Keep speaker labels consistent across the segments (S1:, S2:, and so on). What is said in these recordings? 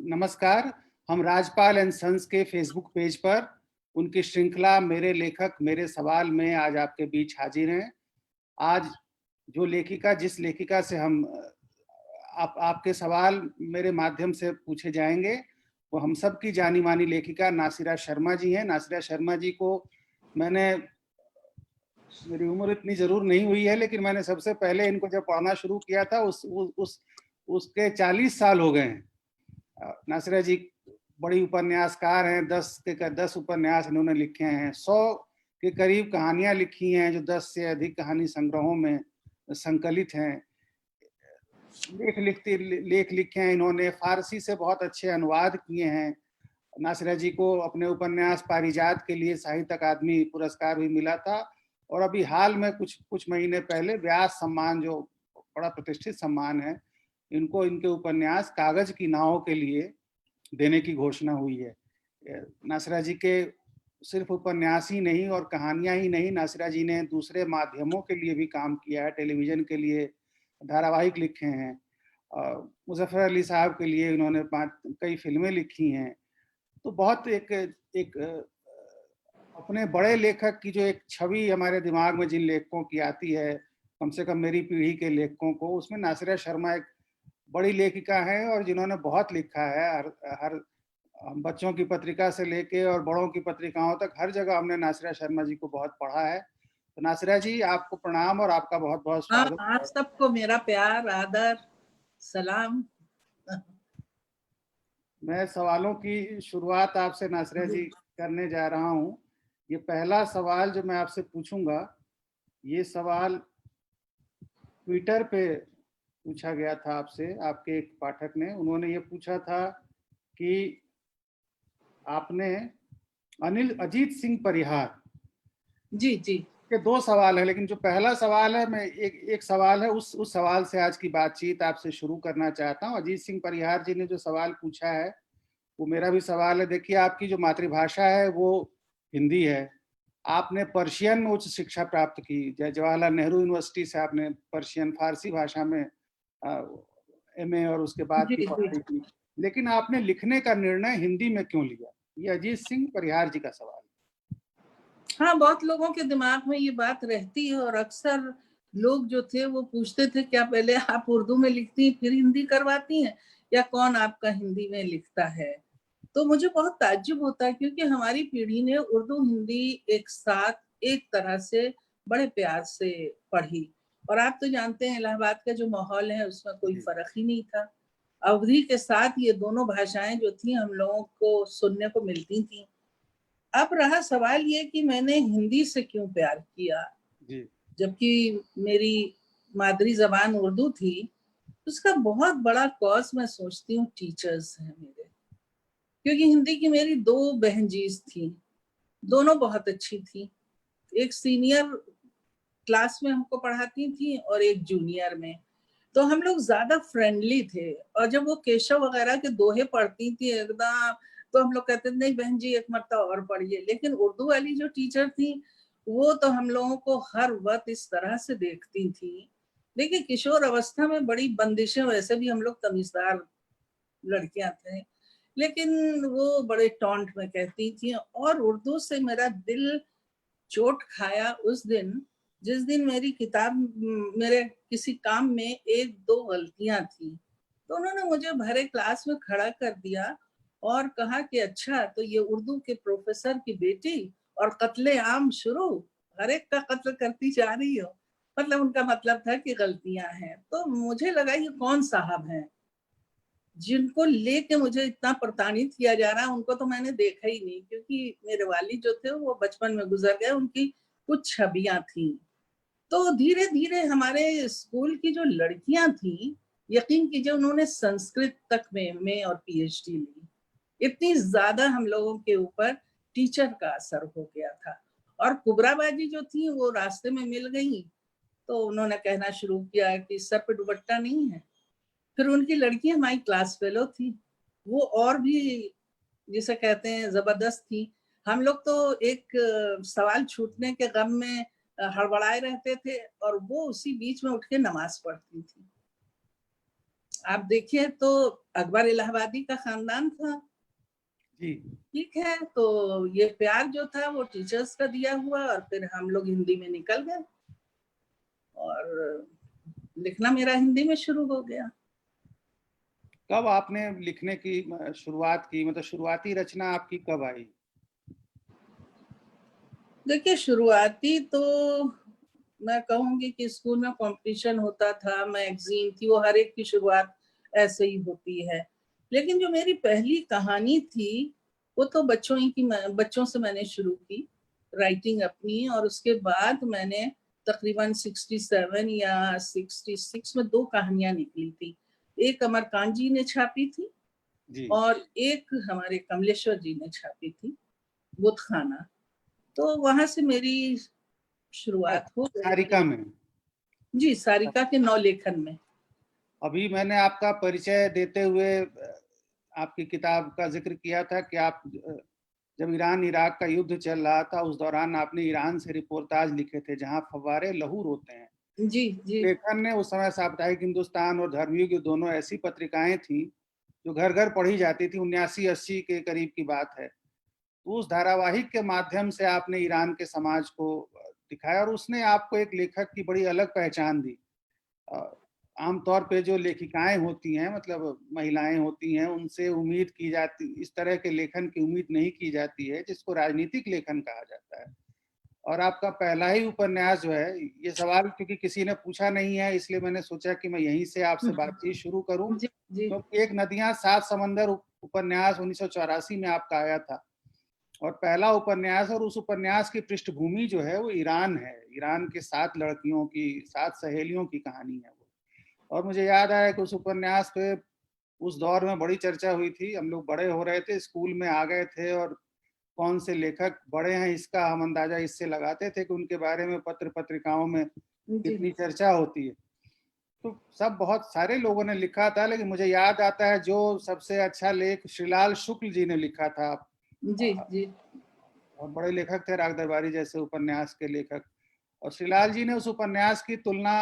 S1: नमस्कार। हम Rajpal and sons के फेसबुक पेज पर उनकी श्रृंखला मेरे लेखक मेरे सवाल में आज आपके बीच हाजिर हैं। आज जो लेखिका जिस लेखिका से हम आपके सवाल मेरे माध्यम से पूछे जाएंगे वो हम सब की जानी मानी लेखिका नासिरा शर्मा जी हैं। नासिरा शर्मा जी को मेरी उम्र इतनी जरूर नहीं हुई है, लेकिन मैंने सबसे पहले इनको जब पढ़ना शुरू किया था उसके 40 साल हो गए हैं। नासिरा जी बड़ी उपन्यासकार हैं। 10 उपन्यास इन्होंने लिखे हैं। 100 के करीब कहानियां लिखी हैं जो 10 से अधिक कहानी संग्रहों में संकलित हैं। लेख लिखे हैं इन्होंने। फारसी से बहुत अच्छे अनुवाद किए हैं। नासिरा जी को अपने उपन्यास पारिजात के लिए साहित्य अकादमी पुरस्कार भी मिला था, और अभी हाल में कुछ महीने पहले व्यास सम्मान, जो बड़ा प्रतिष्ठित सम्मान है, इनको इनके उपन्यास कागज की नावों के लिए देने की घोषणा हुई है। नासिरा जी के सिर्फ उपन्यास ही नहीं और कहानियां ही नहीं, नासिरा जी ने दूसरे माध्यमों के लिए भी काम किया है। टेलीविजन के लिए धारावाहिक लिखे हैं। मुजफ्फर अली साहब के लिए इन्होंने कई फिल्में लिखी हैं। तो बहुत एक अपने बड़े लेखक की जो एक छवि हमारे दिमाग में जिन लेखकों की आती है, कम से कम मेरी पीढ़ी के लेखकों को, उसमें नासिरा शर्मा एक बड़ी लेखिका है और जिन्होंने बहुत लिखा है। हर बच्चों की पत्रिका से लेके और बड़ों की पत्रिकाओं तक हर जगह हमने नासिरा शर्मा जी को बहुत पढ़ा है। तो नासिरा जी, आपको प्रणाम और आपका बहुत बहुत स्वागत।
S2: आप सबको मेरा प्यार, आदर, सलाम।
S1: मैं सवालों की शुरुआत आपसे नासिरा जी करने जा रहा हूँ। ये पहला सवाल जो मैं आपसे पूछूंगा, ये सवाल ट्विटर पे पूछा गया था आपसे। आपके एक पाठक ने, उन्होंने ये पूछा था कि आपने अजीत सिंह परिहार
S2: जी
S1: के 2 सवाल है, लेकिन जो पहला सवाल है, मैं एक सवाल है, उस सवाल से आज की बातचीत आपसे शुरू करना चाहता हूँ। अजीत सिंह परिहार जी ने जो सवाल पूछा है वो मेरा भी सवाल है। देखिए, आपकी जो मातृभाषा है वो हिंदी है। आपने पर्शियन में उच्च शिक्षा प्राप्त की, जवाहरलाल नेहरू यूनिवर्सिटी से आपने पर्शियन फारसी भाषा में एमए और उसके बाद की पढ़ाई की, लेकिन आपने लिखने का निर्णय हिंदी में क्यों लिया? ये अजीत सिंह परिहार जी का सवाल।
S2: हाँ, बहुत लोगों के दिमाग में ये बात रहती है और अक्सर लोग जो थे वो पूछते थे, क्या पहले आप उर्दू में लिखती हैं फिर हिंदी करवाती हैं, या कौन आपका हिंदी में लिखता है? तो मुझे बहुत ताज्जुब होता है, क्योंकि हमारी पीढ़ी ने उर्दू हिंदी एक साथ एक तरह से बड़े प्यार से पढ़ी। और आप तो जानते हैं इलाहाबाद का जो माहौल है उसमें कोई फर्क ही नहीं था। अवधि के साथ ये दोनों भाषाएं जो थी हम लोगों को सुनने को मिलती थी। अब रहा सवाल ये कि मैंने हिंदी से क्यों प्यार किया, जबकि मेरी मादरी जबान उर्दू थी। उसका बहुत बड़ा कॉज मैं सोचती हूँ टीचर्स हैं मेरे, क्योंकि हिंदी की मेरी 2 बहनजीज थी, दोनों बहुत अच्छी थी। एक सीनियर क्लास में हमको पढ़ाती थी और एक जूनियर में। तो हम लोग ज्यादा फ्रेंडली थे। और जब वो केशव वगैरह के दोहे पढ़ती थी एकदम, तो हम लोग कहते थे नहीं बहन जी एक मरतबा और पढ़िए। लेकिन उर्दू वाली जो टीचर थी वो तो हम लोगों को हर वक्त इस तरह से देखती थी। देखिए, किशोर अवस्था में बड़ी बंदिशें, वैसे भी हम लोग तमीजदार लड़कियां थे, लेकिन वो बड़े टॉन्ट में कहती थी। और उर्दू से मेरा दिल चोट खाया उस दिन जिस दिन मेरी किताब, मेरे किसी काम में 1-2 गलतियां थी, तो उन्होंने मुझे भरे क्लास में खड़ा कर दिया और कहा कि अच्छा, तो ये उर्दू के प्रोफेसर की बेटी और कत्ले आम शुरू, हर एक का कत्ल करती जा रही हो। मतलब उनका मतलब था कि गलतियां हैं। तो मुझे लगा ये कौन साहब हैं जिनको लेके मुझे इतना प्रताड़ित किया जा रहा है। उनको तो मैंने देखा ही नहीं, क्योंकि मेरे वालिद जो थे वो बचपन में गुजर गए, उनकी कुछ छवियां थी। तो धीरे धीरे हमारे स्कूल की जो लड़कियां थी, यकीन कीजिए उन्होंने संस्कृत तक में एमए और पीएचडी ली। इतनी ज्यादा हम लोगों के ऊपर टीचर का असर हो गया था। और कुबराबाजी जो थी वो रास्ते में मिल गई, तो उन्होंने कहना शुरू किया कि सर पे दुपट्टा नहीं है। फिर उनकी लड़की हमारी क्लास फेलो थी, वो और भी जिसे कहते हैं जबरदस्त थी। हम लोग तो एक सवाल छूटने के गम में हड़बड़ाए रहते थे और वो उसी बीच में उठ के नमाज पढ़ती थी। आप देखिए तो अकबर इलाहाबादी का खानदान था,
S1: जी
S2: ठीक है, तो ये प्यार जो था वो टीचर्स का दिया हुआ, और फिर हम लोग हिंदी में निकल गए और लिखना मेरा हिंदी में शुरू हो गया।
S1: कब आपने लिखने की शुरुआत की, मतलब शुरुआती रचना आपकी कब आई?
S2: देखिए शुरुआती तो मैं कहूंगी कि स्कूल में कंपटीशन होता था, मैगजीन थी, वो हर एक की शुरुआत ऐसे ही होती है। लेकिन जो मेरी पहली कहानी थी वो तो बच्चों से मैंने शुरू की राइटिंग अपनी, और उसके बाद मैंने तकरीबन 67 या 66 में 2 कहानियां निकली थी। एक अमरकांत जी ने छापी थी
S1: जी
S2: और एक हमारे कमलेश्वर जी ने छापी थी, बुतखाना। तो वहां से मेरी शुरुआत हो गई
S1: सारिका
S2: थी।
S1: में।
S2: जी, सारिका के नवलेखन में।
S1: अभी मैंने आपका परिचय देते हुए आपकी किताब का जिक्र किया था कि आप जब ईरान इराक का युद्ध चल रहा था उस दौरान आपने ईरान से रिपोर्टाज लिखे थे जहां फव्वारे लहू रोते हैं।
S2: जी जी
S1: लेखन ने उस समय साप्ताहिक हिंदुस्तान और धर्मयुग दोनों ऐसी पत्रिकाएं थी जो घर घर पढ़ी जाती थी, 79-80 के करीब की बात है। तो उस धारावाहिक के माध्यम से आपने ईरान के समाज को दिखाया और उसने आपको एक लेखक की बड़ी अलग पहचान दी। आमतौर पे जो लेखिकाएं होती हैं, मतलब महिलाएं होती हैं, उनसे उम्मीद की जाती, इस तरह के लेखन की उम्मीद नहीं की जाती है जिसको राजनीतिक लेखन कहा जाता है। और आपका पहला ही उपन्यास जो है, ये सवाल क्योंकि किसी ने पूछा नहीं है इसलिए मैंने सोचा कि मैं यहीं से आपसे बातचीत शुरू करूं।
S2: जी जी
S1: क्योंकि एक नदियां सात समंदर उपन्यास 1984 में आपका आया था और पहला उपन्यास, और उस उपन्यास की पृष्ठभूमि जो है वो ईरान है। ईरान के 7 लड़कियों की, 7 सहेलियों की कहानी है वो। और मुझे याद आया कि उस उपन्यास पे उस दौर में बड़ी चर्चा हुई थी। हम लोग बड़े हो रहे थे, स्कूल में आ गए थे और कौन से लेखक बड़े हैं इसका हम अंदाजा इससे लगाते थे कि उनके बारे में पत्र पत्रिकाओं में
S2: जी
S1: कितनी चर्चा होती है। तो सब बहुत सारे लोगों ने लिखा था, लेकिन मुझे याद आता है जो सबसे अच्छा लेख श्रीलाल शुक्ल जी ने लिखा था।
S2: जी जी
S1: और बड़े लेखक थे, राग दरबारी जैसे उपन्यास के लेखक। और श्रीलाल जी ने उस उपन्यास की तुलना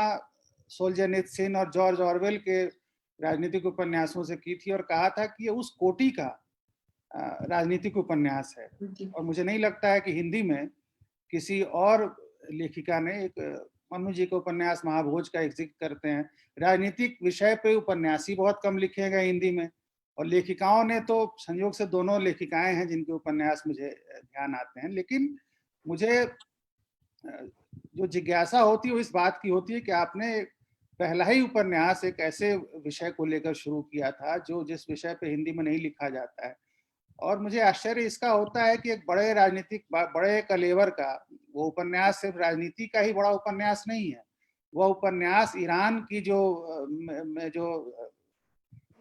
S1: सोल्जेनित्सिन और जॉर्ज ऑरवेल के राजनीतिक उपन्यासों से की थी और कहा था कि ये उस कोटि का राजनीतिक उपन्यास है।
S2: जी
S1: और मुझे नहीं लगता है कि हिंदी में किसी और लेखिका ने, एक मनु जी के उपन्यास महाभोज का एक जिक्र करते हैं, राजनीतिक विषय पे उपन्यास ही बहुत कम लिखे गए हिंदी में। और लेखिकाओं ने तो संयोग से दोनों लेखिकाएं हैं जिनके उपन्यास मुझे ध्यान आते हैं। लेकिन मुझे जो जिज्ञासा होती है वो इस बात की होती है कि आपने पहला ही उपन्यास एक ऐसे विषय को लेकर शुरू किया था जो जिस विषय पे हिंदी में नहीं लिखा जाता है। और मुझे आश्चर्य इसका होता है कि एक बड़े राजनीतिक, बड़े कलेवर का वो उपन्यास सिर्फ राजनीति का ही बड़ा उपन्यास नहीं है। वह उपन्यास ईरान की जो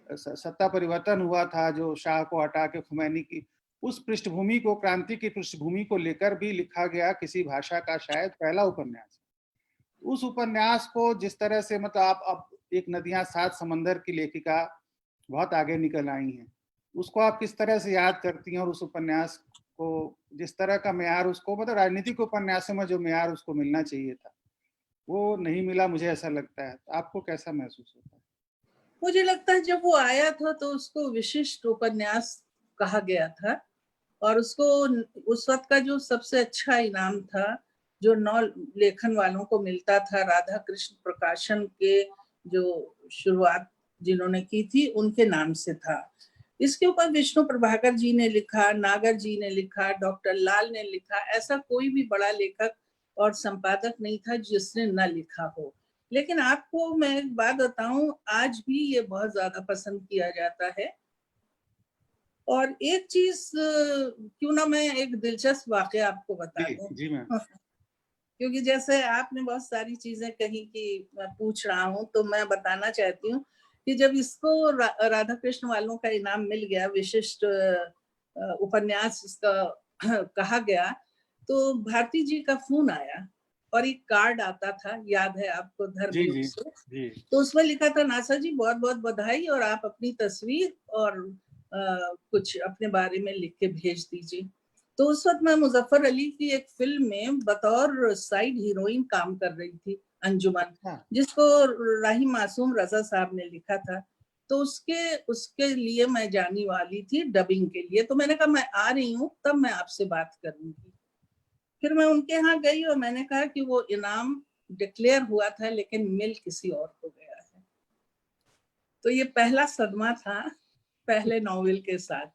S1: सत्ता परिवर्तन हुआ था, जो शाह को हटा के खुमैनी की, उस पृष्ठभूमि को, क्रांति की पृष्ठभूमि को लेकर भी लिखा गया किसी भाषा का शायद पहला उपन्यास। उस उपन्यास को जिस तरह से, मतलब आप अब एक नदियां सात समंदर की लेखिका बहुत आगे निकल आई हैं, उसको आप किस तरह से याद करती हैं? और उस उपन्यास को जिस तरह का म्यार उसको, मतलब राजनीतिक उपन्यासों में जो म्यार उसको मिलना चाहिए था वो नहीं मिला, मुझे ऐसा लगता है। आपको कैसा महसूस होता है?
S2: मुझे लगता है जब वो आया था तो उसको विशिष्ट उपन्यास कहा गया था, और उसको उस वक्त का जो सबसे अच्छा इनाम था जो 9 लेखन वालों को मिलता था, राधा कृष्ण प्रकाशन के जो शुरुआत जिन्होंने की थी उनके नाम से था। इसके ऊपर विष्णु प्रभाकर जी ने लिखा, नागर जी ने लिखा, डॉक्टर लाल ने लिखा, ऐसा कोई भी बड़ा लेखक और संपादक नहीं था जिसने न लिखा हो। लेकिन आपको मैं एक बात बताऊं, आज भी ये बहुत ज्यादा पसंद किया जाता है। और एक चीज क्यों ना मैं एक दिलचस्प वाकया आपको बता
S1: जी
S2: दूं।
S1: जी मैम।
S2: क्योंकि जैसे आपने बहुत सारी चीजें कही कि मैं पूछ रहा हूँ, तो मैं बताना चाहती हूँ कि जब इसको राधा कृष्ण वालों का इनाम मिल गया, विशिष्ट उपन्यास इसका कहा गया, तो भारती जी का फोन आया और एक कार्ड आता था, याद है आपको,
S1: जी
S2: धर्मयुग
S1: जी
S2: से।
S1: जी
S2: तो उसमें लिखा था, नासा जी बहुत बहुत बधाई, और आप अपनी तस्वीर और कुछ अपने बारे में लिख के भेज दीजिए। तो उस वक्त मैं मुजफ्फर अली की एक फिल्म में बतौर साइड हीरोइन काम कर रही थी, अंजुमन,
S1: अच्छा।
S2: जिसको राही मासूम रजा साहब ने लिखा था। तो उसके उसके लिए मैं जाने वाली थी डबिंग के लिए, तो मैंने कहा मैं आ रही हूँ, तब मैं आपसे बात करूंगी। फिर मैं उनके यहाँ गई और मैंने कहा कि वो इनाम डिक्लेयर हुआ था लेकिन मिल किसी और को गया है। तो ये पहला सदमा था पहले नॉवेल के साथ।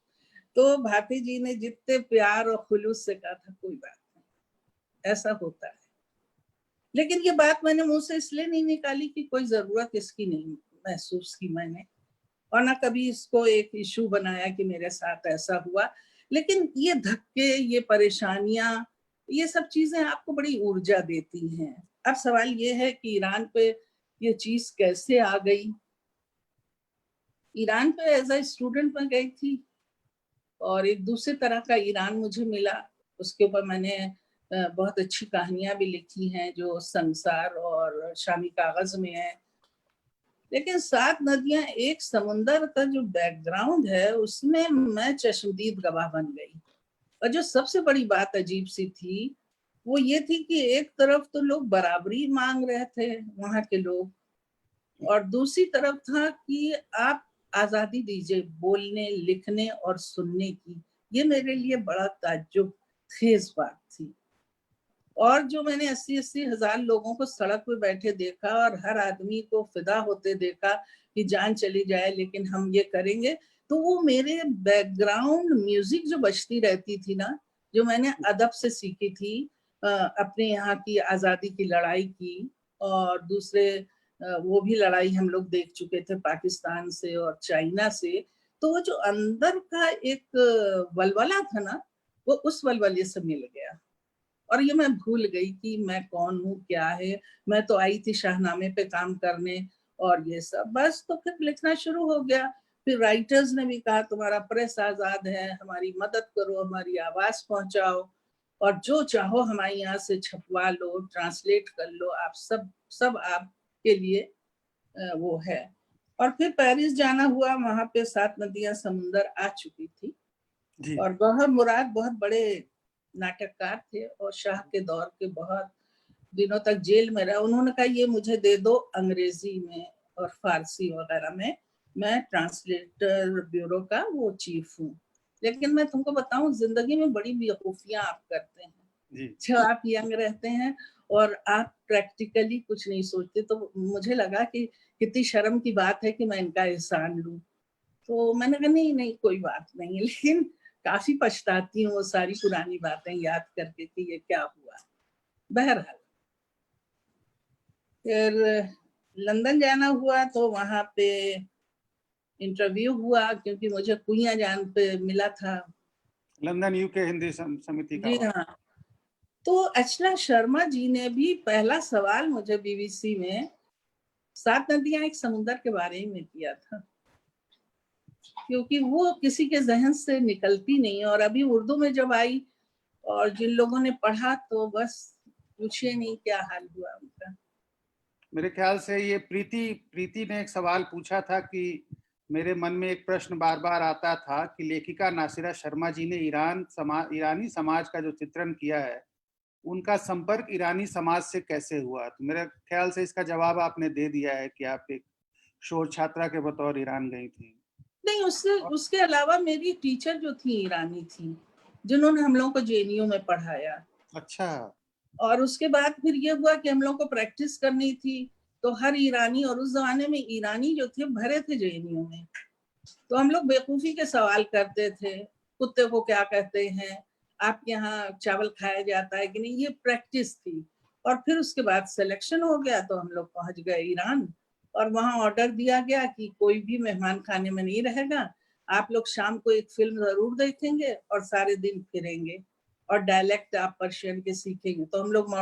S2: तो भारती जी ने जितने प्यार और खुलूस से कहा था, कोई बात नहीं, ऐसा होता है। लेकिन ये बात मैंने मुंह से इसलिए नहीं निकाली कि कोई जरूरत इसकी नहीं महसूस की मैंने, और ना कभी इसको एक इशू बनाया कि मेरे साथ ऐसा हुआ। लेकिन ये धक्के, ये परेशानियां, ये सब चीजें आपको बड़ी ऊर्जा देती हैं। अब सवाल ये है कि ईरान पे ये चीज कैसे आ गई। ईरान पे एज ए स्टूडेंट में गई थी और एक दूसरे तरह का ईरान मुझे मिला। उसके ऊपर मैंने बहुत अच्छी कहानियां भी लिखी हैं जो संसार और शामी कागज में है। लेकिन 7 नदियां एक समुंदर का जो बैकग्राउंड है उसमें मैं चश्मदीद गवाह बन गई। और जो सबसे बड़ी बात अजीब सी थी वो ये थी कि एक तरफ तो लोग बराबरी मांग रहे थे वहां के लोग, और दूसरी तरफ था कि आप आजादी दीजिए बोलने, लिखने और सुनने की। ये मेरे लिए बड़ा ताज्जुब खेज बात थी। और जो मैंने 80-80 हजार लोगों को सड़क पे बैठे देखा और हर आदमी को फिदा होते देखा कि जान चली जाए लेकिन हम ये करेंगे, तो वो मेरे बैकग्राउंड म्यूजिक जो बजती रहती थी ना, जो मैंने अदब से सीखी थी, अपने यहाँ की आजादी की लड़ाई की, और दूसरे वो भी लड़ाई हम लोग देख चुके थे पाकिस्तान से और चाइना से। तो वो जो अंदर का एक वलवला था ना, वो उस वलवले से मिल गया। और ये मैं भूल गई कि मैं कौन हूँ, क्या है। मैं तो आई थी शाहनामे पे काम करने और ये सब, बस। तो फिर लिखना शुरू हो गया। फिर राइटर्स ने भी कहा तुम्हारा प्रेस आजाद है, हमारी मदद करो, हमारी आवाज पहुंचाओ, और जो चाहो हमारे यहाँ से छपवा लो, ट्रांसलेट कर लो, आप सब सब आपके लिए वो है। और फिर पेरिस जाना हुआ, वहां पे 7 नदियां समुंदर आ चुकी थी।
S1: जी।
S2: और गौहर मुराद बहुत बड़े नाटककार थे और शाह के दौर के बहुत दिनों तक जेल में रहा। उन्होंने कहा ये मुझे दे दो अंग्रेजी में और फारसी वगैरह में, मैं ट्रांसलेटर ब्यूरो का वो चीफ हूँ। लेकिन मैं तुमको बताऊं, जिंदगी में बड़ी बेवकूफियां आप करते हैं
S1: जी।
S2: जब आप यंग रहते हैं और आप प्रैक्टिकली कुछ नहीं सोचते। तो मुझे लगा कि कितनी शर्म की बात है कि मैं इनका एहसान लूं। तो मैंने कहा नहीं नहीं कोई बात नहीं है, लेकिन काफी पछताती हूँ वो सारी पुरानी बातें याद करके कि ये क्या हुआ। बहरहाल फिर लंदन जाना हुआ, तो वहां पे इंटरव्यू हुआ क्योंकि मुझे कुइया जान पे मिला था।
S1: लंदन यूके हिंदी समिति का।
S2: जी हाँ। तो अर्चना शर्मा जी ने भी पहला सवाल मुझे बीबीसी में 7 नदियां एक समुंदर के बारे में किया था, क्योंकि वो किसी के जहन से निकलती नहीं। और अभी उर्दू में जब आई और जिन लोगों ने पढ़ा तो बस पूछिए नहीं क्या हाल हुआ उनका।
S1: मेरे ख्याल से ये प्रीति प्रीति ने एक सवाल पूछा था कि मेरे मन में एक प्रश्न बार बार आता था कि लेखिका नासिरा शर्मा जी ने ईरानी समाज का जो चित्रण किया है, उनका संपर्क ईरानी समाज से कैसे हुआ। तो मेरे ख्याल से इसका जवाब आपने दे दिया है कि आप एक शोध छात्रा के बतौर ईरान गई थी।
S2: नहीं, उसके अलावा मेरी टीचर जो थी ईरानी थी, जिन्होंने हम लोगों को जेएनयू में पढ़ाया।
S1: अच्छा।
S2: और उसके बाद फिर ये हुआ कि हम लोग को प्रैक्टिस करनी थी, तो हर ईरानी, और उस जमाने में ईरानी जो थे भरे थे जेएनयू में, तो हम लोग बेवकूफी के सवाल करते थे। कुत्ते को क्या कहते हैं, आपके यहाँ चावल खाया जाता है कि नहीं, ये प्रैक्टिस थी। और फिर उसके बाद सिलेक्शन हो गया तो हम लोग पहुंच गए ईरान, और वहां ऑर्डर दिया गया कि कोई भी मेहमान खाने में नहीं रहेगा, आप लोग शाम को एक फिल्म जरूर देखेंगे और सारे दिन फिरेंगे, और डायलेक्ट आप पर्शियन के सीखेंगे। तो हम लोग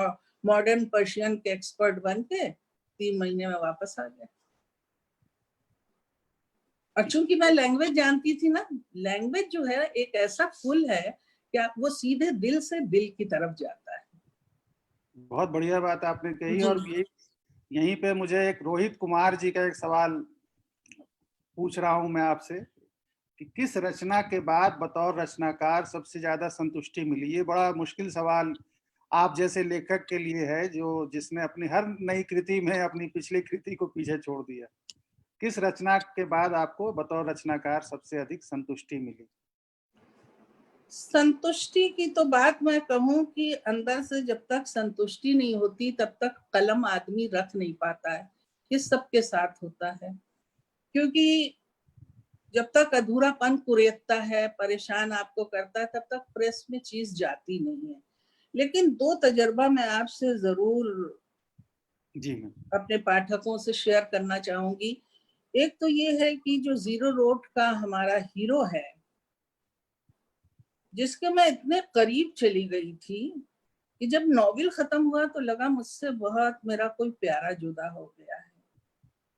S2: मॉडर्न पर्शियन के एक्सपर्ट बन के 3 महीने में वापस आ गए। और चूंकि मैं लैंग्वेज जानती थी ना, लैंग्वेज जो है एक ऐसा पुल है कि वो सीधे दिल से दिल की तरफ जाता है।
S1: बहुत बढ़िया बात आपने कही।
S2: जी।
S1: और ये यहीं पे मुझे एक रोहित कुमार जी का एक सवाल पूछ रहा हूं मैं आपसे कि किस रचना के बाद बतौर रचनाकार सबसे ज्यादा संतुष्टि मिली। ये बड़ा मुश्किल सवाल आप जैसे लेखक के लिए है जो जिसने अपनी हर नई कृति में अपनी पिछली कृति को पीछे छोड़ दिया। किस रचना के बाद आपको बतौर रचनाकार सबसे अधिक संतुष्टि मिली?
S2: संतुष्टि की तो बात मैं कहूँ कि अंदर से जब तक संतुष्टि नहीं होती तब तक कलम आदमी रख नहीं पाता है। ये सबके साथ होता है, क्योंकि जब तक अधूरापन कुरेदता है, परेशान आपको करता है, तब तक प्रेस में चीज जाती नहीं है। लेकिन 2 तजर्बा मैं आपसे जरूर
S1: जी
S2: अपने पाठकों से शेयर करना चाहूंगी। एक तो ये है कि जो जीरो रोड का हमारा हीरो है, जिसके मैं इतने करीब चली गई थी कि जब नॉवेल खत्म हुआ तो लगा मुझसे बहुत मेरा कोई प्यारा जुदा हो गया है।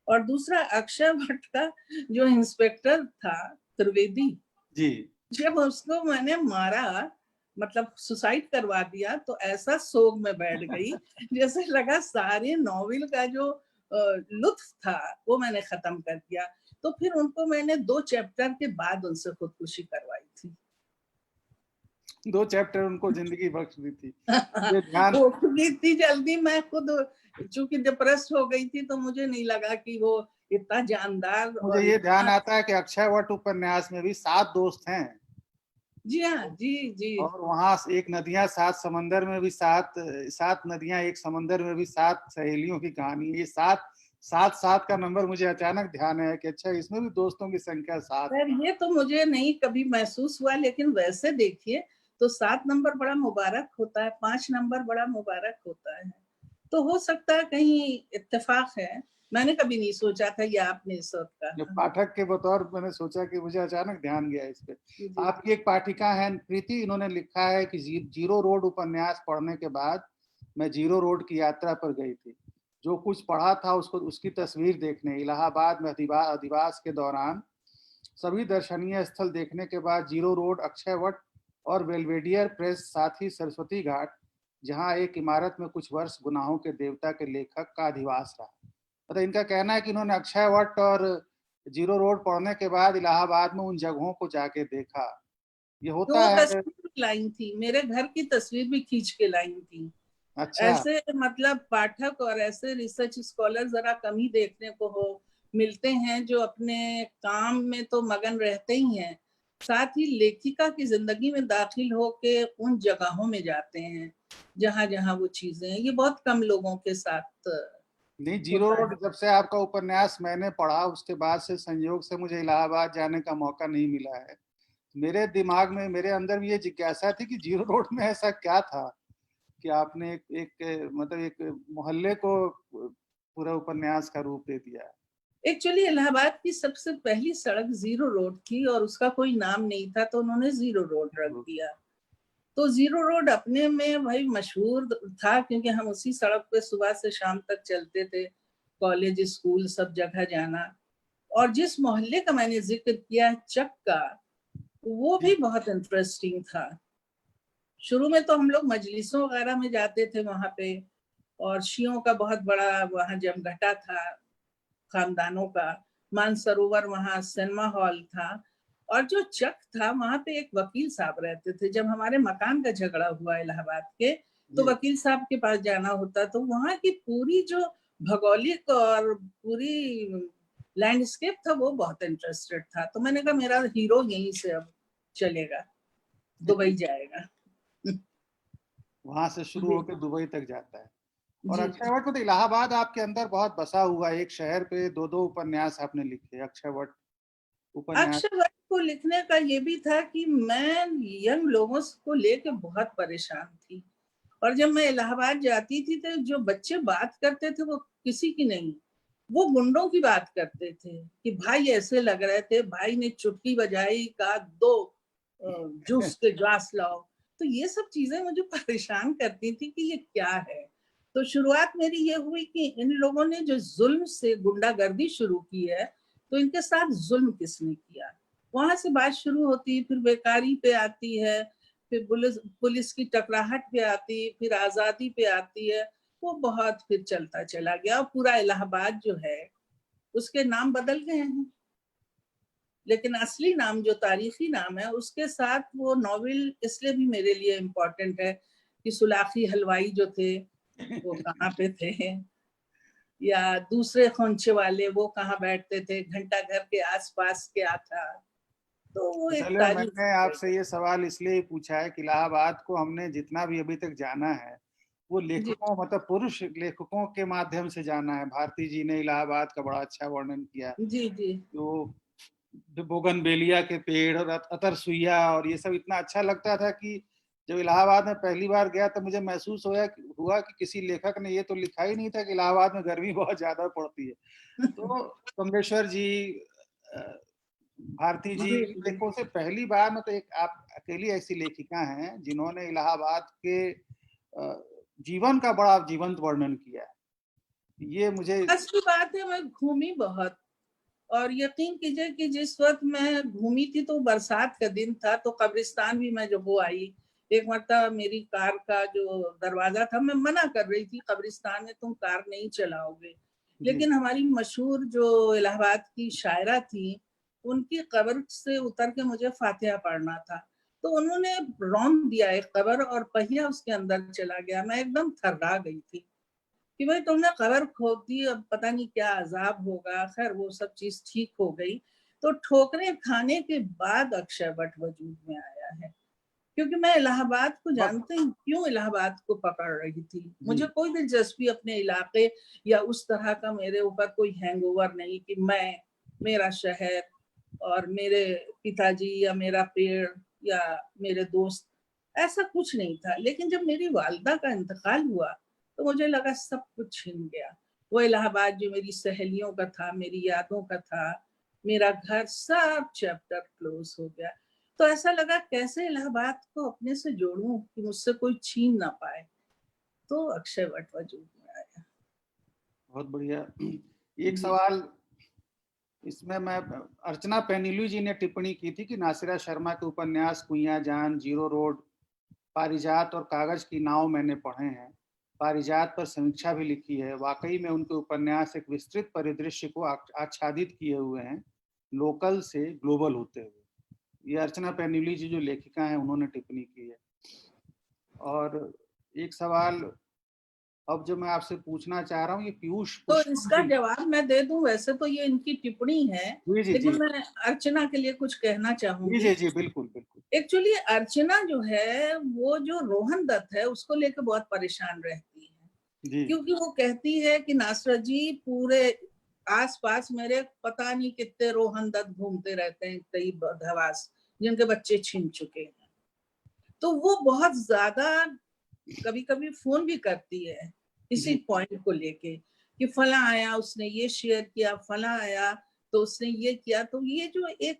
S2: और दूसरा अक्षय भट्ट का जो इंस्पेक्टर था त्रिवेदी,
S1: जी
S2: जब उसको मैंने मारा, मतलब सुसाइड करवा दिया, तो ऐसा सोग में बैठ गई जैसे लगा सारे नॉवेल का जो लुत्फ था वो मैंने खत्म कर दिया। तो फिर उनको मैंने 2 चैप्टर के बाद उनसे खुदकुशी करवाई थी।
S1: 2 चैप्टर उनको जिंदगी बख्श दी थी। ये ध्यान
S2: वो खुद इतनी जल्दी, मैं खुद चूंकि डिप्रेस हो गई थी तो मुझे नहीं लगा कि वो इतना जानदार
S1: मुझे
S2: और
S1: ये ध्यान
S2: इतना।
S1: आता है कि अक्षय वट उपन्यास में भी 7 दोस्त हैं,
S2: जी हाँ, जी जी।
S1: और वहां एक नदियां 7 समंदर में भी 7 नदियां एक समंदर में भी 7 सहेलियों की कहानी। ये 7 का नंबर मुझे अचानक ध्यान है कि अच्छा इसमें भी दोस्तों की संख्या 7।
S2: खैर ये तो मुझे नहीं कभी महसूस हुआ, लेकिन वैसे देखिए तो 7 नंबर बड़ा मुबारक होता है, 5 नंबर बड़ा मुबारक होता है। तो हो सकता है कहीं इत्तेफाक है, मैंने कभी नहीं सोचा था ये आपने इस वक्त
S1: जो
S2: कहा।
S1: पाठक के बतौर मैंने सोचा कि मुझे अचानक ध्यान गया इस पे।
S2: जी जी।
S1: आपकी एक पाठिका है प्रीति, इन्होंने लिखा है कि जीरो रोड उपन्यास पढ़ने के बाद मैं जीरो रोड की यात्रा पर गई थी। जो कुछ पढ़ा था उसको उसकी तस्वीर देखने इलाहाबाद में अधिवास के दौरान सभी दर्शनीय स्थल देखने के बाद जीरो रोड, अक्षयवट और बेल्वेडियर प्रेस, साथ ही सरस्वती घाट, जहां एक इमारत में कुछ वर्ष गुनाहों के देवता के लेखक का अधिवास रहा। मतलब इनका कहना है कि इन्होंने अक्षयवट और जीरो रोड पढ़ने के बाद इलाहाबाद में उन जगहों को जाके देखा। ये
S2: तो
S1: होता
S2: वो
S1: है।
S2: तस्वीर भी लाई थी, मेरे घर की तस्वीर भी खींच के लाई थी।
S1: अच्छा।
S2: ऐसे मतलब पाठक और ऐसे रिसर्च स्कॉलर जरा कम ही देखने को हो मिलते हैं, जो अपने काम में तो मगन रहते ही हैं, साथ ही लेखिका की जिंदगी में दाखिल होके उन जगहों में जाते हैं जहां जहां वो चीजें हैं। ये बहुत कम लोगों के साथ
S1: नहीं, जीरो
S2: होता
S1: रोड
S2: है।
S1: जब से आपका उपन्यास मैंने पढ़ा उसके बाद से संयोग से मुझे इलाहाबाद जाने का मौका नहीं मिला है। मेरे दिमाग में, मेरे अंदर भी ये जिज्ञासा थी कि जीरो रोड में ऐसा क्या था कि आपने मतलब एक मोहल्ले को पूरा उपन्यास का रूप दे दिया।
S2: एक्चुअली इलाहाबाद की सबसे पहली सड़क जीरो रोड थी और उसका कोई नाम नहीं था, तो उन्होंने जीरो रोड रख दिया। तो जीरो रोड अपने में भाई मशहूर था, क्योंकि हम उसी सड़क पे सुबह से शाम तक चलते थे, कॉलेज स्कूल सब जगह जाना। और जिस मोहल्ले का मैंने जिक्र किया चक का, वो भी बहुत इंटरेस्टिंग था। शुरू में तो हम लोग मजलिसों वगैरह में जाते थे वहां पे, और शियों का बहुत बड़ा वहां जमघटा था, खानदानों का। मानसरोवर वहां सिनेमा हॉल था। और जो चक था वहां पे एक वकील साहब रहते थे। जब हमारे मकान का झगड़ा हुआ इलाहाबाद के, तो
S1: जी।
S2: वकील साहब के पास जाना होता, तो वहां की पूरी जो भौगोलिक और पूरी लैंडस्केप था वो बहुत इंटरेस्टेड था। तो मैंने कहा मेरा हीरो यहीं से अब चलेगा, दुबई जाएगा।
S1: वहां से शुरू
S2: जी
S1: होकर दुबई तक जाता है। और
S2: जी।
S1: अक्षयवट में तो इलाहाबाद आपके अंदर बहुत बसा हुआ है। एक शहर पे 2 उपन्यास आपने लिखे, अक्षयवट उपन्यास।
S2: अक्षय वट को लिखने का ये भी था कि मैं यंग लोगों को लेके बहुत परेशान थी, और जब मैं इलाहाबाद जाती थी तो जो बच्चे बात करते थे वो किसी की नहीं, वो गुंडों की बात करते थे कि भाई ऐसे लग रहे थे, भाई ने चुटकी बजाई का 2 जूस के ग्लास लाओ। तो ये सब चीजें मुझे परेशान करती थी कि ये क्या है। तो शुरुआत मेरी ये हुई कि इन लोगों ने जो जुल्म से गुंडागर्दी शुरू की है, तो इनके साथ जुल्म किसने किया, वहां से बात शुरू होती, फिर बेकारी पे आती है, फिर पुलिस की टकराहट पे आती, फिर आजादी पे आती है। वो बहुत फिर चलता चला गया, और पूरा इलाहाबाद जो है उसके नाम बदल गए हैं, लेकिन असली नाम जो तारीखी नाम है उसके साथ वो नॉवेल इसलिए भी मेरे लिए इम्पोर्टेंट है कि सुलाखी हलवाई जो थे वो कहाँ पे थे। या दूसरे खोंचे वाले वो कहाँ बैठते थे, घंटा घर के आसपास क्या था, तो वो एक
S1: चलिए,
S2: तारीफ।
S1: मैंने आपसे ये सवाल इसलिए ही पूछा है कि इलाहाबाद को हमने जितना भी अभी तक जाना है वो
S2: जी
S1: लेखकों, मतलब पुरुष लेखकों के माध्यम से जाना है। भारती जी ने इलाहाबाद का बड़ा अच्छा वर्णन किया,
S2: जी जी
S1: जो बोगनवेलिया के पेड़ और अतर सुइया और ये सब इतना अच्छा लगता था कि जब इलाहाबाद में पहली बार गया तो मुझे महसूस हुआ कि किसी लेखक ने ये तो लिखा ही नहीं था कि इलाहाबाद में गर्मी बहुत ज्यादा पड़ती है। तो कमलेश्वर जी, भारती जी,
S2: जी जी
S1: लेखकों से पहली बार में तो एक आप अकेली ऐसी लेखिका हैं जिन्होंने इलाहाबाद के जीवन का बड़ा जीवंत वर्णन किया है। ये मुझे
S2: अच्छी बात है, मैं घूमी बहुत, और यकीन कीजिए कि जिस वक्त मैं घूमी थी तो बरसात का दिन था, तो कब्रिस्तान भी मैं जब वो आई, एक मरतबा मेरी कार का जो दरवाजा था, मैं मना कर रही थी कब्रिस्तान में तुम कार नहीं चलाओगे,
S1: जी
S2: लेकिन हमारी मशहूर जो इलाहाबाद की शायरा थी, उनकी कब्र से उतर के मुझे फातिहा पढ़ना था, तो उन्होंने रौंद दिया एक कब्र और पहिया उसके अंदर चला गया। मैं एकदम थर्रा गई थी कि भाई तुमने कब्र खोद दी, अब पता नहीं क्या अजाब होगा। खैर वो सब चीज ठीक हो गई। तो ठोकरें खाने के बाद अक्षय वट वजूद में आया है, क्योंकि मैं इलाहाबाद को
S1: बहुत
S2: जानते ही क्यों इलाहाबाद को पकड़ रही थी।
S1: जी
S2: मुझे कोई दिलचस्पी अपने इलाके या उस तरह का मेरे ऊपर कोई हैंगओवर नहीं कि मैं, मेरा शहर और मेरे पिताजी या मेरा पेड़ या मेरे दोस्त, ऐसा कुछ नहीं था। लेकिन जब मेरी वालदा का इंतकाल हुआ तो मुझे लगा सब कुछ छिन गया। वो इलाहाबाद जो मेरी सहेलियों का था, मेरी यादों का था, मेरा घर, सब चैप्टर क्लोज हो गया। तो ऐसा लगा कैसे इलाहाबाद को अपने से जोड़ूं कि मुझसे कोई छीन ना पाए। तो अक्षय वट वजूद में आया।
S1: बहुत बढ़िया। एक
S2: जी
S1: सवाल इसमें मैं, अर्चना पेनिलू जी ने टिप्पणी की थी कि नासिरा शर्मा के उपन्यास कुइयां जान, जीरो रोड, पारिजात और कागज की नाव मैंने पढ़े हैं। पारिजात पर समीक्षा भी लिखी है। वाकई में उनके उपन्यास एक विस्तृत परिदृश्य को आच्छादित किए हुए हैं, लोकल से ग्लोबल होते हुए। ये अर्चना पेनिलू जी जो लेखिका हैं उन्होंने टिप्पणी की है। और एक सवाल अब जो मैं आपसे पूछना चाह रहा हूँ, ये पीयूष
S2: तो
S1: पुष्पम
S2: इसका
S1: जी।
S2: जवाब मैं दे दूं, वैसे तो ये इनकी टिप्पणी है,
S1: जी जी जी
S2: लेकिन मैं अर्चना के लिए कुछ कहना
S1: जी
S2: चाहूंगी।
S1: जी जी, बिल्कुल बिल्कुल।
S2: एक्चुअली अर्चना जो है वो जो रोहन दत्त है उसको लेकर बहुत परेशान रहती है,
S1: जी
S2: क्योंकि वो कहती है कि नासरा जी पूरे आसपास मेरे पता नहीं कितने रोहन दत्त घूमते रहते हैं, कई बदहवास जिनके बच्चे छिन चुके हैं। तो वो बहुत ज्यादा कभी कभी फोन भी करती है इसी
S1: जी
S2: पॉइंट को लेके कि फला आया उसने ये शेयर किया, फला आया तो उसने ये किया। तो ये जो एक